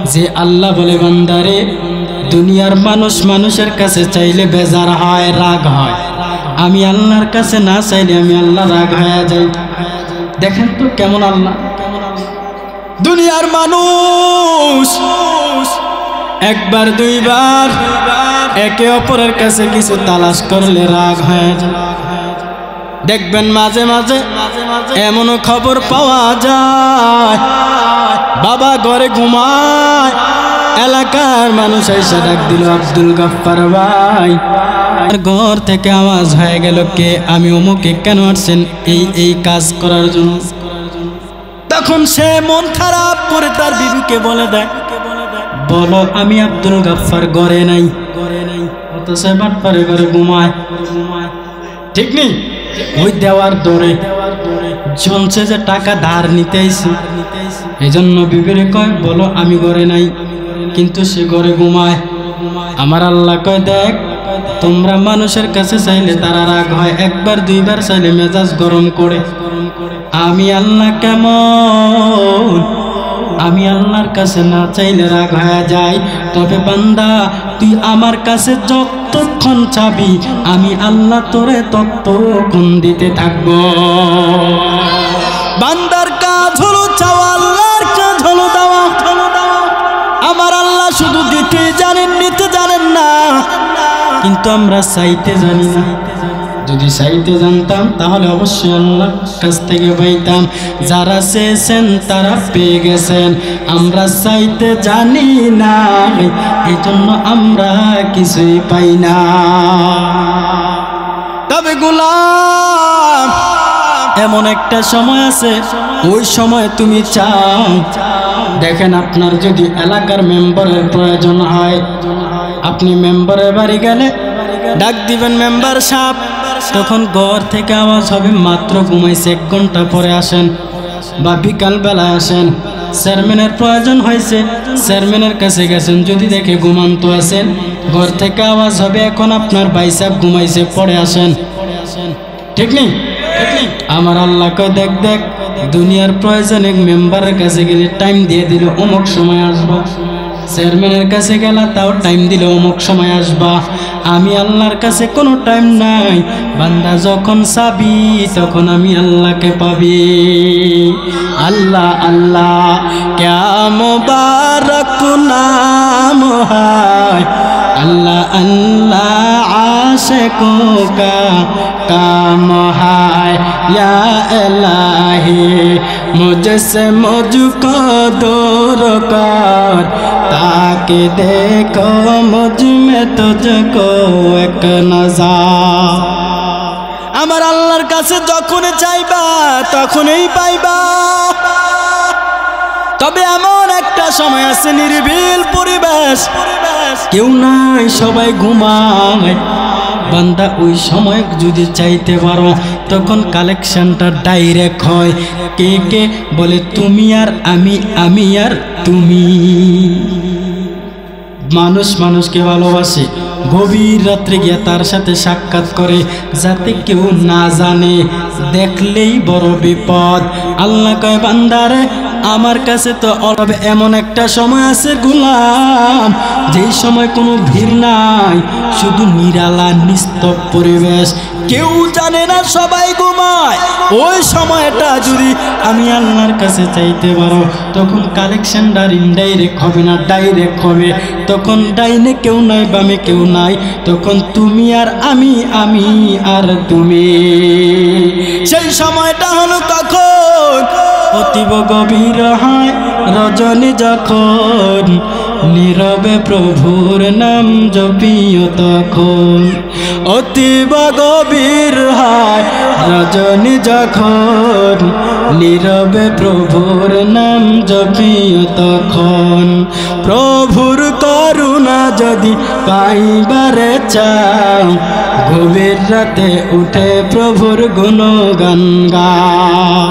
যে আল্লাহ বলে বান্দারে দুনিয়ার মানুষ মানুষের কাছে চাইলে বেজার হয় রাগ হয় আমি আল্লাহর কাছে না চাইলে আমি আল্লাহ রাগ হয়ে যাই দেখেন তো কেমন আল্লাহ দুনিয়ার মানুষ একবার দুইবার একে অপরের কাছে কিছু তালাশ করলে রাগ হয়ে যায় দেখবেন মাঝে মাঝে এমনও খবর পাওয়া যায় বাবা ঘরে ঘুমায় এলাকার মানুষ এসে ডাক দিল, আব্দুল গফফার ভাই। ঘর থেকে আওয়াজ হয়ে গেল, কে? আমি অমুকে। কেন আসছেন? এই কাজ করার জন্য। তখন সে মন খারাপ করে তার বিবিকে বলে দেয়, বলো আমি আব্দুল গফফার ঘরে নাই। অথচ বাটপারে ঘরে ঘুমায়। ঠিক নেই? ওই দেওয়ার দৌড়ে জ্বলছে যে টাকা ধার নিতে আইছি, এই জন্য বিবিরে কয়, বলো আমি ঘরে নাই, কিন্তু সে ঘরে ঘুমায়। আমার আল্লাহ কয়, দেখ, তোমরা মানুষের কাছে চাইলে তারা রাগ হয়, একবার দুইবার চাইলে মেজাজ গরম করে। আমি আল্লাহ কেমন? আমি আল্লাহর কাছে না চাইলে রাগ হয়ে যায়। তবে বান্দা, তুই আমার কাছে যতক্ষণ চাবি, আমি আল্লাহ তোরে ততক্ষণ দিতে থাকবো। বান্দার কাজ হলো চাওয়া, আল্লাহর কাজ হলো দেওয়া। আমার আল্লাহ শুধু দিতে জানেন, নিতে জানেন না, কিন্তু আমরা চাইতে জানি না। যদি চাইতে জানতাম তাহলে অবশ্যই আল্লাহর কাছ থেকে পাইতাম। যারা চেয়েছেন তারা পেয়ে গেছেন, আমরা চাইতে জানি না, এই জন্য আমরা কিছুই পাই না। তবে গোলাম, এমন একটা সময় আছে, ওই সময় তুমি চাও। দেখেন, আপনার যদি এলাকার মেম্বারের প্রয়োজন হয়, আপনি মেম্বারের বাড়ি গেলে ডাক দিবেন, মেম্বার সাহেব। তখন ঘর থেকে আওয়াজ হবে, মাত্র ঘুমাইছে, 1 ঘন্টা পরে আসেন, বা বিকাল বেলা আসেন। চেয়ারম্যানের প্রয়োজন হয়েছে, চেয়ারম্যানের কাছে গেছেন, যদি দেখে ঘুমান্ত আছেন, ঘর থেকে আওয়াজ হবে, এখন আপনার ভাই সাহেব ঘুমাইছে, পরে আসেন। ঠিক নেই? আমার আল্লাহ কয়, দেখ দেখ, দুনিয়ার প্রয়োজনে মেম্বারের কাছে গেলে টাইম দিয়ে দিল, অমুক সময় আসবা। চেয়ারম্যানের কাছে গেলা, তাও টাইম দিল, অমুক সময় আসবা। আমি আল্লাহর কাছে কোনো টাইম নাই। বান্দা যখন চাবি, তখন আমি আল্লাহকে পাবি। আল্লাহ আল্লাহ ক্যা মুবারক নাম হায়, আল্লাহ আল্লাহ आशिकों का काम है। या इलाही मुझसे मुझको दूर कर, ताकि देखो मुझ में तुझको एक नज़र। আমার আল্লাহর কাছে যখন চাইবা তখনই পাইবা। তবে এমন একটা সময় আছে, নিরিবিল পরিবেশ, কেউ নাই, সবাই ঘুমায়। বান্দা ওই সময় যদি চাইতে পারো, তখন কালেকশনটা ডাইরেক্ট হয়। কে কে বলে, তুমি আর আমি, আমি আর তুমি। মানুষ মানুষকে ভালোবাসে, গভীর রাত্রে গিয়ে তার সাথে সাক্ষাৎ করে, যাতে কেউ না জানে, দেখলেই বড় বিপদ। আল্লাহ কয়, বান্দারে, আমার কাছে তো অলবে এমন একটা সময় আছে গোলাম, যেই সময় কোনো ভিড় নাই, শুধু নিরালা নিস্তব্ধ পরিবেশ, কেউ জানে না, সবাই ঘুমায়। ওই সময়টা যদি আমি আল্লাহর কাছে চাইতে পারো, তখন কালেকশনটা ইনডাইরেক্ট হবে না, ডাইরেক্ট হবে। তখন ডাইনে কেউ নাই, বামে কেউ নাই, তখন তুমি আর আমি, আমি আর তুমি। সেই সময়টা হলো তখন অতীব গভীর হয় রজনী, যখন নীরবে প্রভুর নাম জপিও তখন। অতীব গভীর হয় রজনী, যখন নীরবে প্রভুর নাম জপিও তখন। প্রভুর করুণা যদি পাইবারে চাও, গভীর রাতে উঠে প্রভুর গুণগান গাও।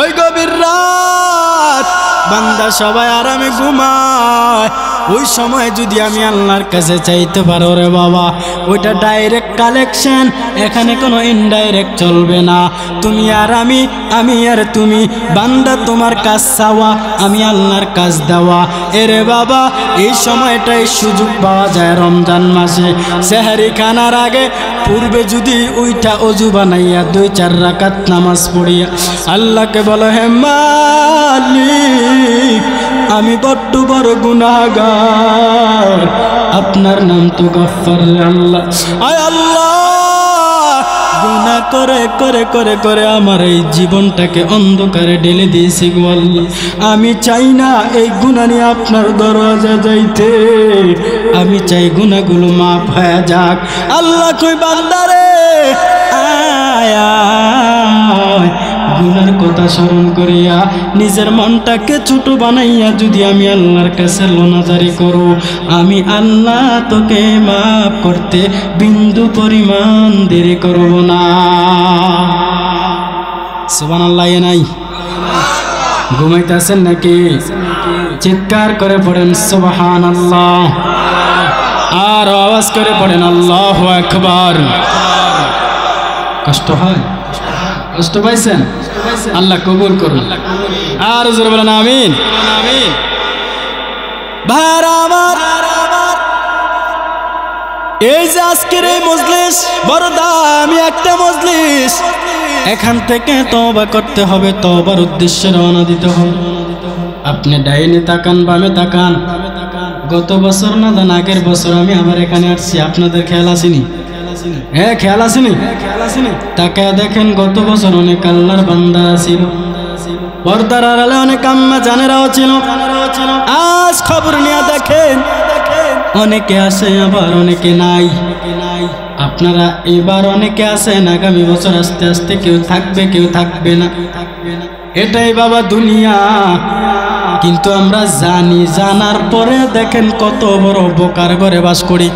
ওই গভীর রাত বান্দা সবাই আরামে ঘুমায়, ওই সময় যদি আমি আল্লাহর কাছে চাইতে পারো, রে বাবা, ওইটা ডাইরেক্ট কালেকশন, এখানে কোনো ইনডাইরেক্ট চলবে না। তুমি আর আমি, আমি আর তুমি। বান্দা তোমার কাজ চাওয়া, আমি আল্লাহর কাজ দেওয়া। এরে বাবা, এই সময়টাই সুযোগ পাওয়া যায় রমজান মাসে। সেহরি খানার আগে পূর্বে যদি ওইটা অজু বানাইয়া 2-4 রাকাত নামাজ পড়িয়া আল্লাহকে বলো, হে মালিক, আমি বড্ড বড় গুনাহগার, আপনার নাম তো গফফার। আল্লাহ, আয় আল্লাহ, গুনাহ করে করে করে করে আমার এই জীবনটাকে অন্ধকারে ঢেলে দিয়েছি গো আল্লাহ। আমি চাই না এই গুনাহ নিয়ে আপনার দরজা যাইতে, আমি চাই গুনাহগুলো মাফ হয়ে যাক। আল্লাহ কই বান্দারে আয় আয়, গুনার কথা স্মরণ করিয়া নিজের মনটাকে ছোট বানাইয়া যদি আমি আল্লাহর কাছে লোনাজারি করো, আমি আল্লাহ তোকে মাফ করতে বিন্দু পরিমাণ দেরি করব না। সুবহানাল্লাহ। নাই ঘুমাইতেছেন নাকি? চিৎকার করে পড়েন সুবহানাল্লাহ, আর আওয়াজ করে পড়েন আল্লাহু আকবার। কষ্ট হয়? কষ্ট পাইছেন? আল্লাহ কবুল করুন। আর জোরে বলেন আমিন। ভাইরা আমার, এই যে আজকের এই মজলিস বড় দামি একটা মজলিস, এখান থেকে তওবা করতে হবে, তওবার উদ্দেশ্যে রওনা দিতে হবে। আপনি ডাইনে তাকান, বামে তাকান। গত বছর না জান আগের বছর আমি আবার এখানে আসছি, আপনাদের খেয়াল আসেনি? হ্যাঁ খেয়াল আসেনি? তাকে দেখেন গত বছর অনেক আল্লাহর বান্দা ছিল, পর্দার আড়ালে অনেক আম্মা জানেরাও ছিল। আজ খবর নিয়ে দেখেন অনেকে আছে আবার অনেকে নাই। আপনারা এবার অনেকে আছেন, আগামী বছর আস্তে আস্তে কেউ থাকবে কেউ থাকবে না, এটাই বাবা দুনিয়া। কিন্তু আমরা জানি, জানার পরে দেখেন কত বড় বোকার ঘরে বাস করি।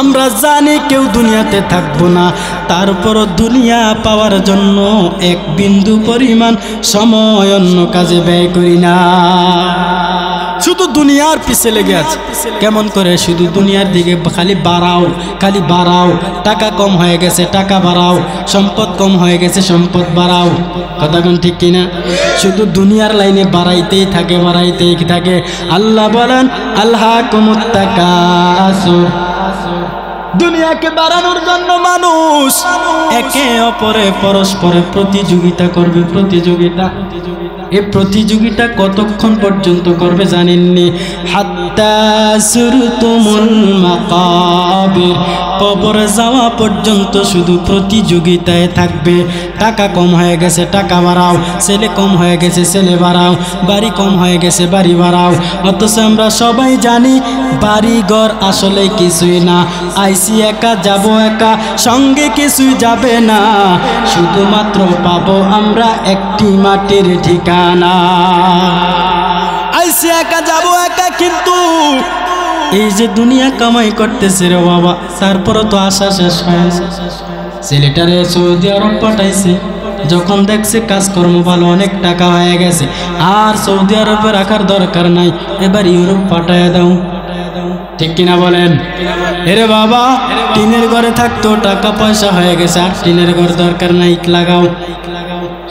আমরা জানি কেউ দুনিয়াতে থাকবো না, তারপরও দুনিয়া পাওয়ার জন্য এক বিন্দু পরিমাণ সময় অন্য কাজে ব্যয় করি না, শুধু দুনিয়ার পিছে লেগে আছে। কেমন করে? শুধু দুনিয়ার দিকে খালি বাড়াও, খালি বাড়াও। টাকা কম হয়ে গেছে টাকা বাড়াও, সম্পদ কম হয়ে গেছে সম্পদ বাড়াও। কথা কোন ঠিক কিনা? শুধু দুনিয়ার লাইনে বাড়াইতেই থাকে, বাড়াইতেই থাকে। আল্লাহ বলেন আলহাকুমুত তাকাসুর, দুনিয়াকে বাড়ানোর জন্য মানুষ একে অপরে পরস্পরে প্রতিযোগিতা করবে। প্রতিযোগিতা, এই প্রতিযোগিতা কতক্ষণ পর্যন্ত করবে জানেননি? হাত্তা সুরতুমুল মাকাবির, কবরে যাওয়া পর্যন্ত শুধু প্রতিযোগিতায় থাকবে। টাকা কম হয়ে গেছে টাকা বাড়াও, ছেলে কম হয়ে গেছে ছেলে বাড়াও, বাড়ি কম হয়ে গেছে বাড়ি বাড়াও। অথচ আমরা সবাই জানি বাড়ি ঘর আসলে কিছুই না। আইসি একা যাব একা, সঙ্গে কিছুই যাবে না, শুধুমাত্র পাবো আমরা একটি মাটির ঠিকানা। আইসি একা যাব একা, কিন্তু এই যে দুনিয়া কামাই করতেছে রে বাবা, তারপরও তো আশা শেষ হয়। ছেলেটারে সৌদি আরব পাঠাইছে, যখন দেখছে কাজকর্ম ভালো, অনেক টাকা হয়ে গেছে, আর সৌদি আরবে রাখার দরকার নাই, এবার ইউরোপ পাঠায় দাও। ঠিক কিনা বলেন? এরে বাবা, টিনের ঘরে থাকতো, টাকা পয়সা হয়ে গেছে, আর টিনের ঘর দরকার নাই, ইট লাগাও।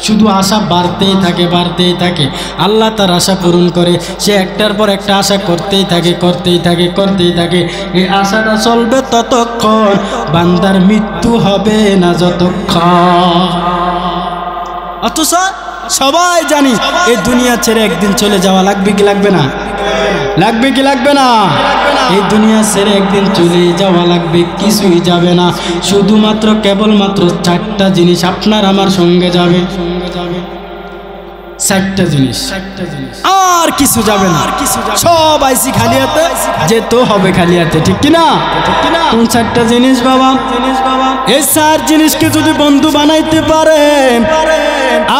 শুধু আশা বাড়তেই থাকে, বাড়তেই থাকে। আল্লাহ তার আশা পূরণ করে, সে একটার পর একটা আশা করতেই থাকে, করতেই থাকে, করতেই থাকে। এই আশাটা চলবে ততক্ষণ, বান্দার মৃত্যু হবে না যতক্ষণ। অথচ সবাই জানি এই দুনিয়া ছেড়ে একদিন চলে যাওয়া লাগবে কি লাগবে না? লাগবে কি লাগবে না? এই দুনিয়া ছেড়ে একদিন চলে যাওয়া লাগবে, কিছুই যাবে না, শুধুমাত্র কেবলমাত্র চারটা জিনিস আপনার আমার সঙ্গে যাবে। চারটা জিনিস, আর কিছু যাবে না। সব আইসি খালি হাতে, যেতে হবে খালি হাতে। ঠিক কিনা? কোন চারটা জিনিস বাবা? এই চার জিনিসকে যদি বন্ধু বানাইতে পারেন,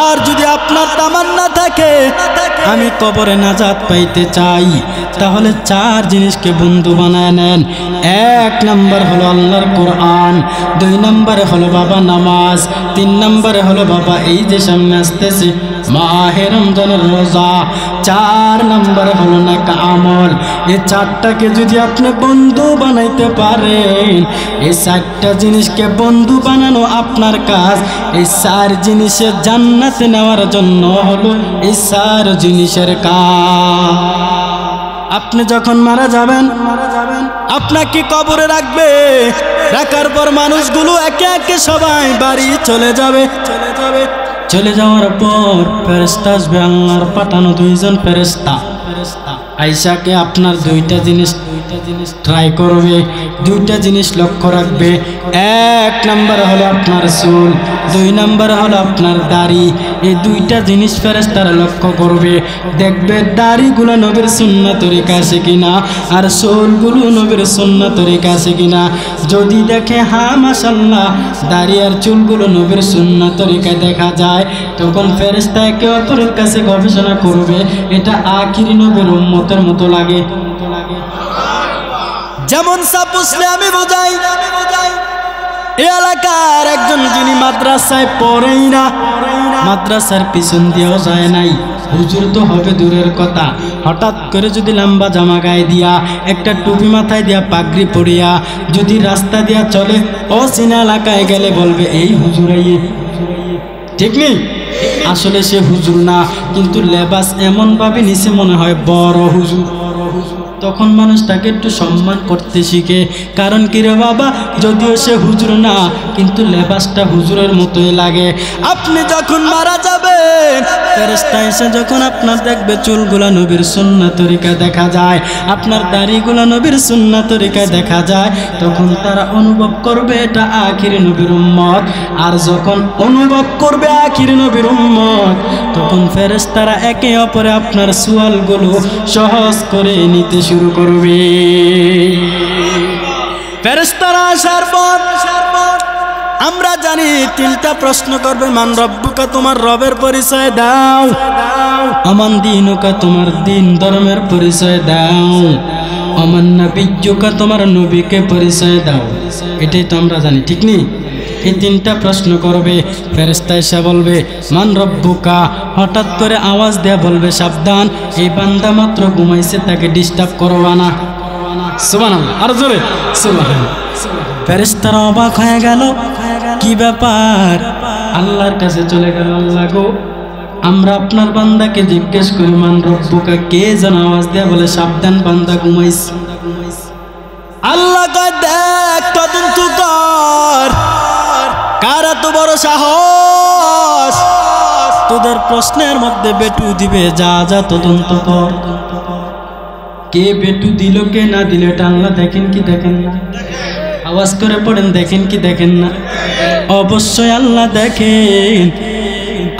আর যদি আপনার তামান্না থাকে আমি কবরে নাজাত পাইতে চাই, তাহলে চার জিনিসকে বন্ধু বানায় নেন। এক নম্বর হলো আল্লাহর কোরআন, দুই নম্বরে হলো বাবা নামাজ, তিন নম্বরে হলো বাবা এই যে সামনে আসতেছে মাহে রমজানের রোজা, চার নম্বরে হলো নেক আমল। এই চারটাকে যদি আপনি বন্ধু বানাইতে পারেন, এই চারটা জিনিসকে বন্ধু বানানো আপনার কাজ। এই চার জিনিসের জান্নাতে নেওয়ার জন্য হলো এই চার জিনিসের কাজ। আপনি যখন মারা যাবেন, আপনাকে কবরে রাখবে, রাখার পর মানুষগুলো একে একে সবাই বাড়ি চলে যাবে। চলে যাওয়ার পর ফেরেশতা আসবে, আল্লাহর পাঠানো দুইজন ফেরেশতা আয়েশাকে আপনার দুইটা জিনিস ট্রাই করবে, দুইটা জিনিস লক্ষ্য রাখবে। এক নাম্বার হলো আপনার চুল, দুই নাম্বার হলো আপনার দাড়ি। এই দুইটা জিনিস ফেরেশতারা লক্ষ্য করবে, দেখবে দাড়িগুলো নবীর সুন্নাহ তরিকা আছে কিনা, আর চুলগুলো নবীর সুন্নাহ তরিকা আছে কিনা। যদি দেখে হ্যাঁ মাশাআল্লাহ দাড়ি আর চুলগুলো নবীর সুন্নাহ তরিকায় দেখা যায়, তখন ফেরেশতা একে অপরের কাছে গবেষণা করবে, এটা আখিরি নবীর উম্মতের মতো লাগে। যেমন সাপোজলে আমি বোঝাই, এই এলাকার একজন যিনি মাদ্রাসায় পড়েই না, মাদ্রাসার পিছন দিয়েও যায় নাই, হুজুর তো হবে দূরের কথা, হঠাৎ করে যদি লম্বা জামা গায়ে দিয়া, একটা টুপি মাথায় দিয়া, পাগড়ি পরিয়া যদি রাস্তা দিয়া চলে, অচেনা এলাকায় গেলে বলবে এই হুজুর আইয়ে, ঠিক নেই? আসলে সে হুজুর না, কিন্তু লেবাস এমন ভাবে নিচে মনে হয় বড় হুজুর। তখন মানুষ তাকে একটু সম্মান করতে শিখে, কারণ কি রে বাবা, যদিও সে হুজুর না, কিন্তু লেবাসটা হুজুরের মতোই লাগে। আপনি যখন মারা যাবেন, ফেরেশতা এসে যখন আপনার দেখবে চুলগুলা নবীর সুন্নাহ তরিকায় দেখা যায়, আপনার দাড়িগুলা নবীর সুন্নাহ তরিকায় দেখা যায়, তখন তারা অনুভব করবে এটা আখিরি নবীর উম্মত। আর যখন অনুভব করবে আখিরি নবীর উম্মত, তখন ফেরেশতারা একে অপরে আপনার সুয়ালগুলো সহজ করে নিতে শুরু করবে। ফেরেশতারা আসার পর আমরা জানি তিনটা প্রশ্ন করবে, মান রব্বুকা, তোমার রবের পরিচয় দাও, আমান দীনুকা, তোমার দিন ধর্মের পরিচয় দাও, আমান নবিয়্যুকা, তোমার নবীকে পরিচয় দাও। এটাই তো আমরা জানি, ঠিক নেই? এই তিনটা প্রশ্ন করবে। ফেরেশতা এসে বলবে মান রব্বুকা, হঠাৎ করে আওয়াজ দেয়া বলবে সাবধান, এই বান্দা মাত্র ঘুমাইছে, তাকে ডিস্টার্ব করবা না। সুবহানাল্লাহ, আর জোরে সুবহানাল্লাহ। ফেরেশতারা অবাক হয়ে গেল, কি ব্যাপার? আল্লাহর কাছে চলে গেল, আল্লাহ গো, আমরা আপনার বান্দাকে জিজ্ঞেস করি মান রব্বুকা, কে যেন আওয়াজ দেয়া বলে সাবধান, বান্দা ঘুমাইছে। আল্লাহ কয় দেখ, তদন্ত কর, কার এত বড় সাহস তোদের প্রশ্নের মধ্যে বেটু দিবে, যা যা তদন্ত কর। কে বেটু দিল কে না দিল এটা আল্লাহ দেখেন কি দেখেন না? আওয়াজ করে পড়েন, দেখেন কি দেখেন না? অবশ্যই আল্লাহ দেখেন।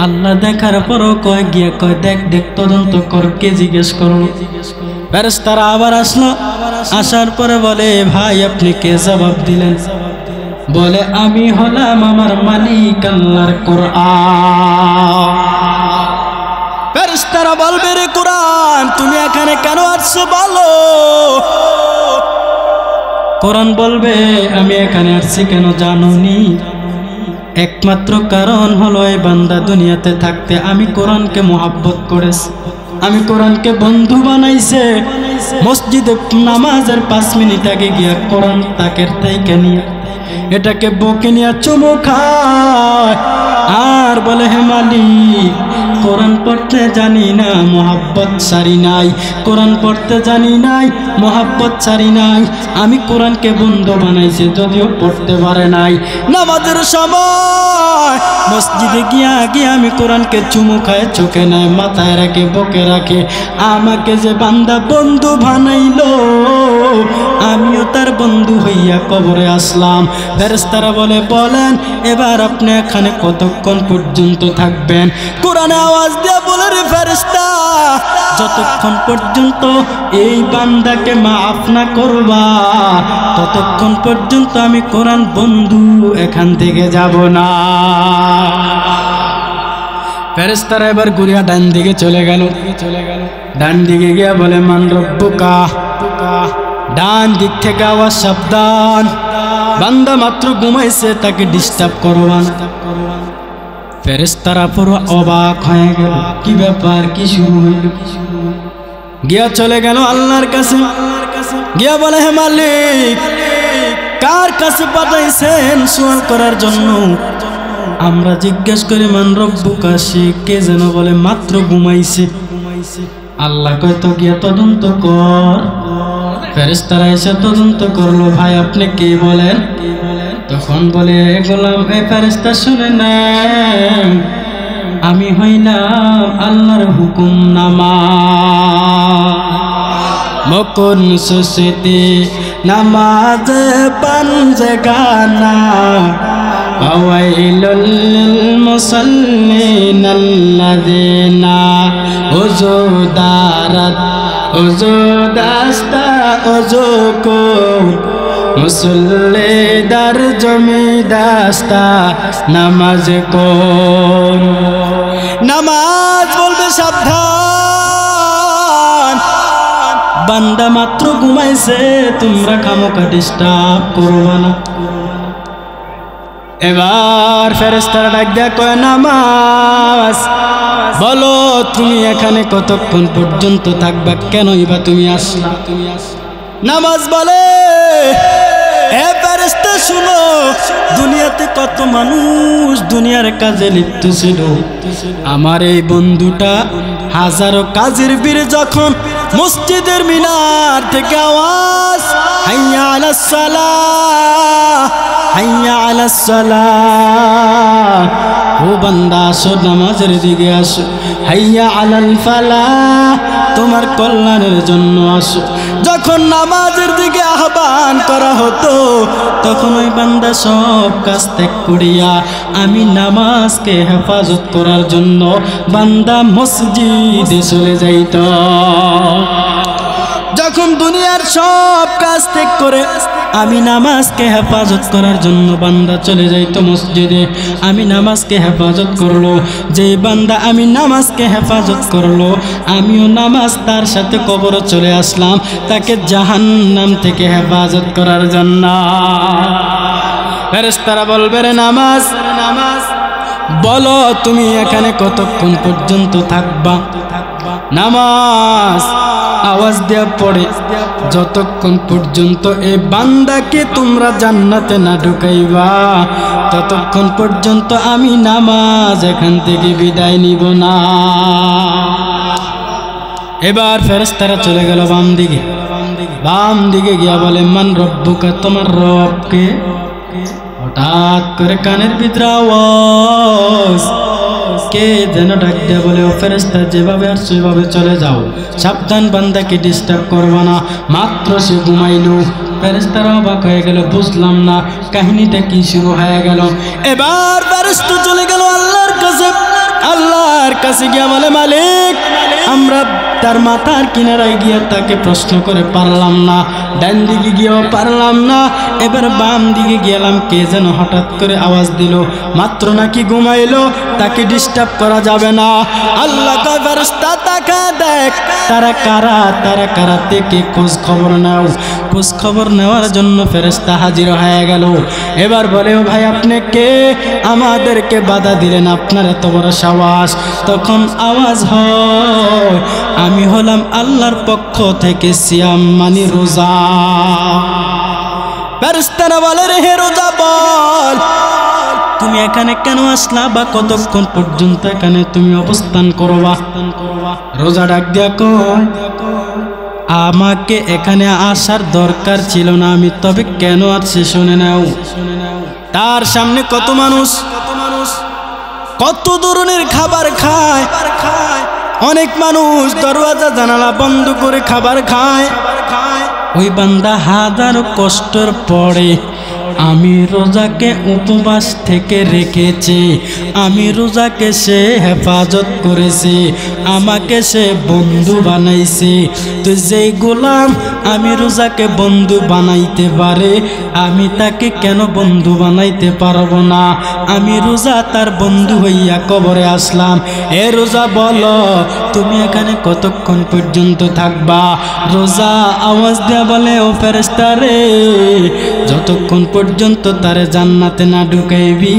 আল্লাহ দেখার পরও কয় গিয়ে কয় দেখ দেখ তদন্ত কর, কে জিজ্ঞেস করো। ফেরেশতারা আবার আসলো, আসার পরে বলে ভাই আপনি কে? জবাব দিলেন, বলে আমি হলাম আমার মালিক আল্লাহর কোরআন। ফেরেশতারা বলবে রে কোরআন, তুমি এখানে কেন আসছো বলো? কোরআন বলবে আমি এখানে আসছি কেন জানোনি? একমাত্র কারণ হলো এই বান্দা দুনিয়াতে থাকতে আমি কোরআনকে মোহাব্বত করেছি, আমি কোরআনকে বন্ধু বানাইছে। মসজিদে নামাজের 5 মিনিট আগে গিয়া কোরআন তাকের তাইকে নিয়ে এটাকে বকে নিয়ে চুমু খায় আর বলে হে মালিক, কোরআন পড়তে জানি না, মোহাব্বত সারি নাই, কোরআন পড়তে জানি নাই, মোহাব্বত সারি নাই। আমি কোরআনকে বন্ধু বানাইছি, যদিও পড়তে পারে নাই। নামাজের সময় মসজিদে গিয়া গিয়ে আমি কোরআনকে চুমু খায়, চোখে নেয়, মাথায় রাখে, বকে রাখে। আমাকে যে বান্দা বন্ধু বানাইলো, আমিও তার বন্ধু হইয়া কবরে আসলাম। ফেরেশতারা বলে বলেন এবার আপনি এখানে কতক্ষণ পর্যন্ত থাকবেন? কোরআনে আওয়াজ দিয়ে বলে রে ফেরেশতা, যতক্ষণ পর্যন্ত এই বান্দাকে মাফ না করবা, ততক্ষণ পর্যন্ত আমি কোরআন বন্ধু এখান থেকে যাব না। ফেরেশতারা এবার ঘুরিয়া ডান দিকে চলে গেল। ডান দিকে গিয়া বলে মান রব্বুকা, ডান দিক থেকে আওয়াজ সাবধান, বান্দা মাত্র ঘুমাইছে, তাকে ডিস্টার্ব করবা না। ফেরেশতারা পুরো অবাক হয়ে গেল, কি ব্যাপার, কি শুরু হইল? গিয়া চলে গেল আল্লাহর কাছে, গিয়া বলে হে মালিক, কার কাছে পাঠাইছেন সওয়াল করার জন্য? আমরা জিজ্ঞেস করি মান রব্বুকা, সে কে যেন বলে মাত্র ঘুমাইছে। আল্লাহ কয় তো গিয়া তদন্ত কর। ফেরেশতারা এসে তদন্ত করলো, ভাই আপনি কে বলেন? তখন বলে গোলাম, এই ফেরেশতা শুনে নেন, আমি হইলাম আল্লাহর হুকুম নামা। মুকুন সুসিতে নামাজ পাঞ্জগানা ওয়াইলুল লিল মুসাল্লিন আল্লাযিনা উযু দারাত উযু দাস্তা উযু কো মুসল্লি দার জমি দাস্তা নামাজ কোন নামাজ বলবে সাবধান বান্দা মাত্র ঘুমাইছে তোমরা খামোকা ডিস্টার্ব করবা না এবার ফেরেশতারা ডাক দেয়া কয় নামাজ বলো তুমি এখানে কতক্ষণ পর্যন্ত থাকবা কেনই বা তুমি আসলা নামাজ বলে এ ফেরেশতা শুনো দুনিয়াতে কত মানুষ দুনিয়ার কাজে লিপ্ত ছিল আমার এই বন্ধুটা হাজারো কাজের বীর যখন মসজিদের মিনার থেকে আওয়াজ হাইয়া আলাস সালাহ হাইয়া আলাস সালাহ ও বান্দা আসো নামাজের দিকে আসো হাইয়া আলাল ফালাহ তোমার কল্যাণের জন্য আসো যখন নামাজের দিকে আহ্বান করা হতো তখন ওই বান্দা সব কাজ ত্যাগ করিয়া আমি নামাজকে হেফাজত করার জন্য বান্দা মসজিদে চলে যাইত যখন দুনিয়ার সব কাজ ত্যাগ করে আমি নামাজকে হেফাজত করার জন্য বান্দা চলে যাইতো মসজিদে আমি নামাজকে হেফাজত করলো যে বান্দা আমি নামাজকে হেফাজত করলো আমিও নামাজ তার সাথে কবরে চলে আসলাম তাকে জাহান্নাম থেকে হেফাজত করার জন্য ফেরেশতারা বলবে রে নামাজ নামাজ বলো তুমি এখানে কতক্ষণ পর্যন্ত থাকবা নামাজ আওয়াজ দেয়া পড়ে যতক্ষণ পর্যন্ত এই বান্দাকে তোমরা জান্নাতে না ঢুকাইবা ততক্ষণ পর্যন্ত আমি নামাজ এখান থেকে বিদায় নিব না এবার ফেরেশতারা চলে গেল বাম দিকে গিয়া বলে মান রব্বুকা তোমার রবকে হঠাৎ করে কানের ভিতরে আওয়াজ কে যেন ডাক দেয়া বলে ও ফেরেশতা যেভাবে আর সেভাবে চলে যাও সাবধান বান্দাকে ডিস্টার্ব করবা না মাত্র সে ঘুমাইলো ফেরেশতারা অবাক হয়ে গেল বুঝলাম না কাহিনীটা কি শুরু হয়ে গেল এবার ফেরেশতা চলে গেল আল্লাহর কাছে গিয়া বলে মালিক আমরা তার মাথার কিনারায় গিয়ে তাকে প্রশ্ন করে পারলাম না ডান দিকে গিয়েও পারলাম না এবার বাম দিকে গেলাম কে যেন হঠাৎ করে আওয়াজ দিল মাত্র নাকি ঘুমাইলো তাকে ডিস্টার্ব করা যাবে না আল্লাহ কয় ফেরেশতা তাকা দেখ তারা কারা থেকে খোঁজ খবর নাও খোঁজ খবর নেওয়ার জন্য ফেরেশতা হাজির হয়ে গেল এবার বলে ও ভাই আপনি কে আমাদেরকে বাধা দিলেন আপনার এত বড় সাহস তখন আওয়াজ হয় আমি হলাম আল্লাহর পক্ষ থেকে সিয়াম মানে রোজা ফেরেশতারা বলে রে হে রোজা বল তুমি এখানে কেন আসলা বা কতক্ষণ পর্যন্ত এখানে তুমি অবস্থান করবা রোজা ডাক দিয়া কয় আমাকে এখানে আসার দরকার ছিল না আমি তবে কেন আসছি শুনে নাও তার সামনে কত মানুষ কত ধরনের খাবার খায় অনেক মানুষ দরওয়াজা জানালা বন্ধ করে খাবার খায় ওই বান্দা হাজারো কষ্টের পরে আমি রোজাকে উপবাস থেকে রেখেছি আমি রোজাকে সে হেফাজত করেছে আমাকে সে বন্ধু বানাইছে তো যেই গোলাম আমি রোজাকে বন্ধু বানাইতে পারে আমি তাকে কেন বন্ধু বানাইতে পারবো না আমি রোজা তার বন্ধু হইয়া কবরে আসলাম এ রোজা বলো তুমি এখানে কতক্ষণ পর্যন্ত থাকবা রোজা আওয়াজ দেয়া বলে ও ফেরেশতা রে যতক্ষণ পর্যন্ত তারে জান্নাতে না ঢুকাইবি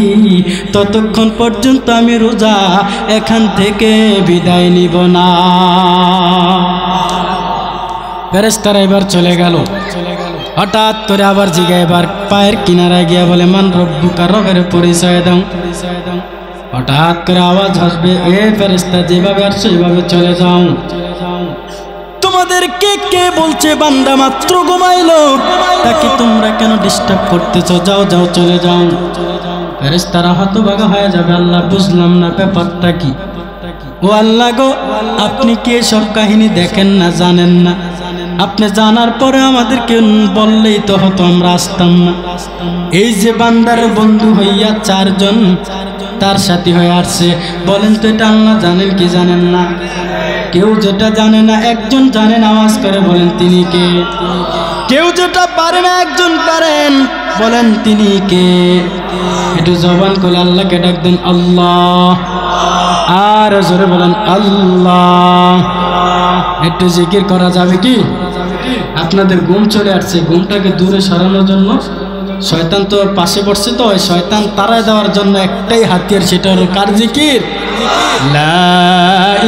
ততক্ষণ পর্যন্ত আমি রোজা এখান থেকে বিদায় নিব না ফেরেশতারা এবার চলে গেল হঠাৎ করে আবার জিগায় এবার পায়ের কিনারায় গিয়া বলে মান রব্বুকা রবের পরিচয় দাও হঠাৎ করে আওয়াজ আসবে এ ফেরেশতা যেভাবে আসছে সেভাবে চলে যাও তোমাদের কে বলছে বান্দা মাত্র ঘুমাইলো তাকে তোমরা কেন ডিস্টার্ব করতেছো যাও চলে যাও ফেরেশতারা হতভাগা হয়ে যাবে আল্লাহ বুঝলাম না ব্যাপারটা কি ও আল্লাহ গো আপনি কি সব কাহিনী দেখেন না জানেন না আপনি জানার পরে আমাদেরকে বললেই তো হতো, আমরা আসতাম না। এই যে বান্দার বন্ধু হইয়া চারজন তার সাথী হয়ে আসছে, বলেন তো এটা আল্লাহ জানেন কি জানেন না? কেউ যেটা জানে না একজন জানেন, আওয়াজ করে বলেন তিনি কে? কেউ যেটা পারে না একজন পারেন, বলেন তিনি কে? একটু জবান করে আল্লাহকে ডাক দেন আল্লাহ, আর জোরে বলেন আল্লাহ। একটু জিকির করা যাবে কি? আপনাদের ঘুম চলে আসছে, ঘুমটাকে দূরে সরানোর জন্য শয়তান তো পাশে পড়ছে, তো ওই শয়তান তাড়ায় দেওয়ার জন্য একটাই হাতিয়ার, সেটা হলো কার জিকির? লা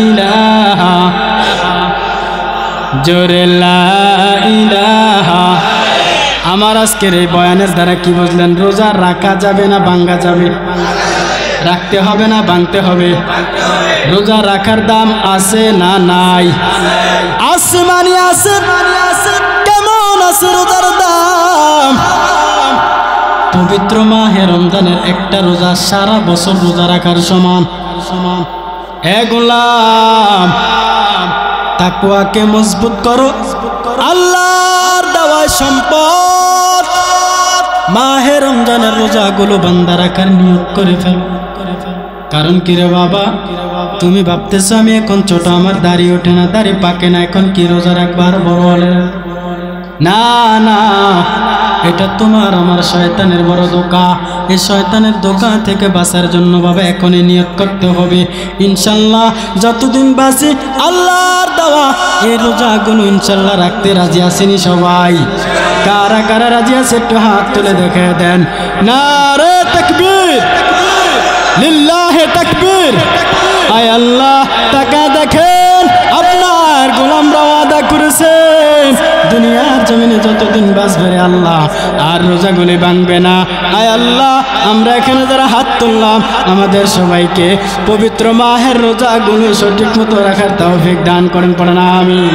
ইলাহা, জোরে লা ইলাহা। আমার আজকের এই বয়ানের দ্বারা কি বুঝলেন? রোজা রাখা যাবে না ভাঙ্গা যাবে? রাখতে হবে না ভাঙতে হবে? রোজা রাখার দাম আছে না নাই? আছে মানে আছে। কেমন আছে রোজার দাম? পবিত্র মাহে রমজানের একটা রোজা সারা বছর রোজা রাখার সমান। এ গোলাম, তাকওয়াকে মজবুত করো, আল্লাহর দেওয়া সম্পদ মাহে রমজানের রোজাগুলো বান্দা রাখার নিয়ত করে ফেলো। কারণ কি রে বাবা, তুমি ভাবতেছো আমি এখন ছোট, আমার দাড়ি ওঠে না, দাড়ি পাকে না, এখন কি রোজা রাখবার বড় হলে? না না, এটা তোমার আমার শয়তানের বড় ধোঁকা। এই শয়তানের ধোঁকা থেকে বাঁচার জন্য বাবা এখনই নিয়ত করতে হবে, ইনশাল্লাহ যতদিন বাঁচি আল্লাহর দেওয়া এই রোজাগুলো ইনশাল্লাহ রাখতে রাজি আছেনি সবাই? কারা কারা রাজি আছে একটু হাত তুলে দেখে দেন। নারে তাকবীর, লিল্লাহে তাকবীর। আয় আল্লাহ, টাকা দেখেন আপনার গোলামরা ওয়াদা করেছেন দুনিয়ার জমিনে যতদিন বাঁচবে রে আল্লাহ আর রোজাগুলি ভাঙবে না। আয় আল্লাহ, আমরা এখানে যারা হাত তুললাম আমাদের সবাইকে পবিত্র মাহের রোজাগুলো সঠিক মতো রাখার তৌফিক দান করেন, পড়েন আমিন।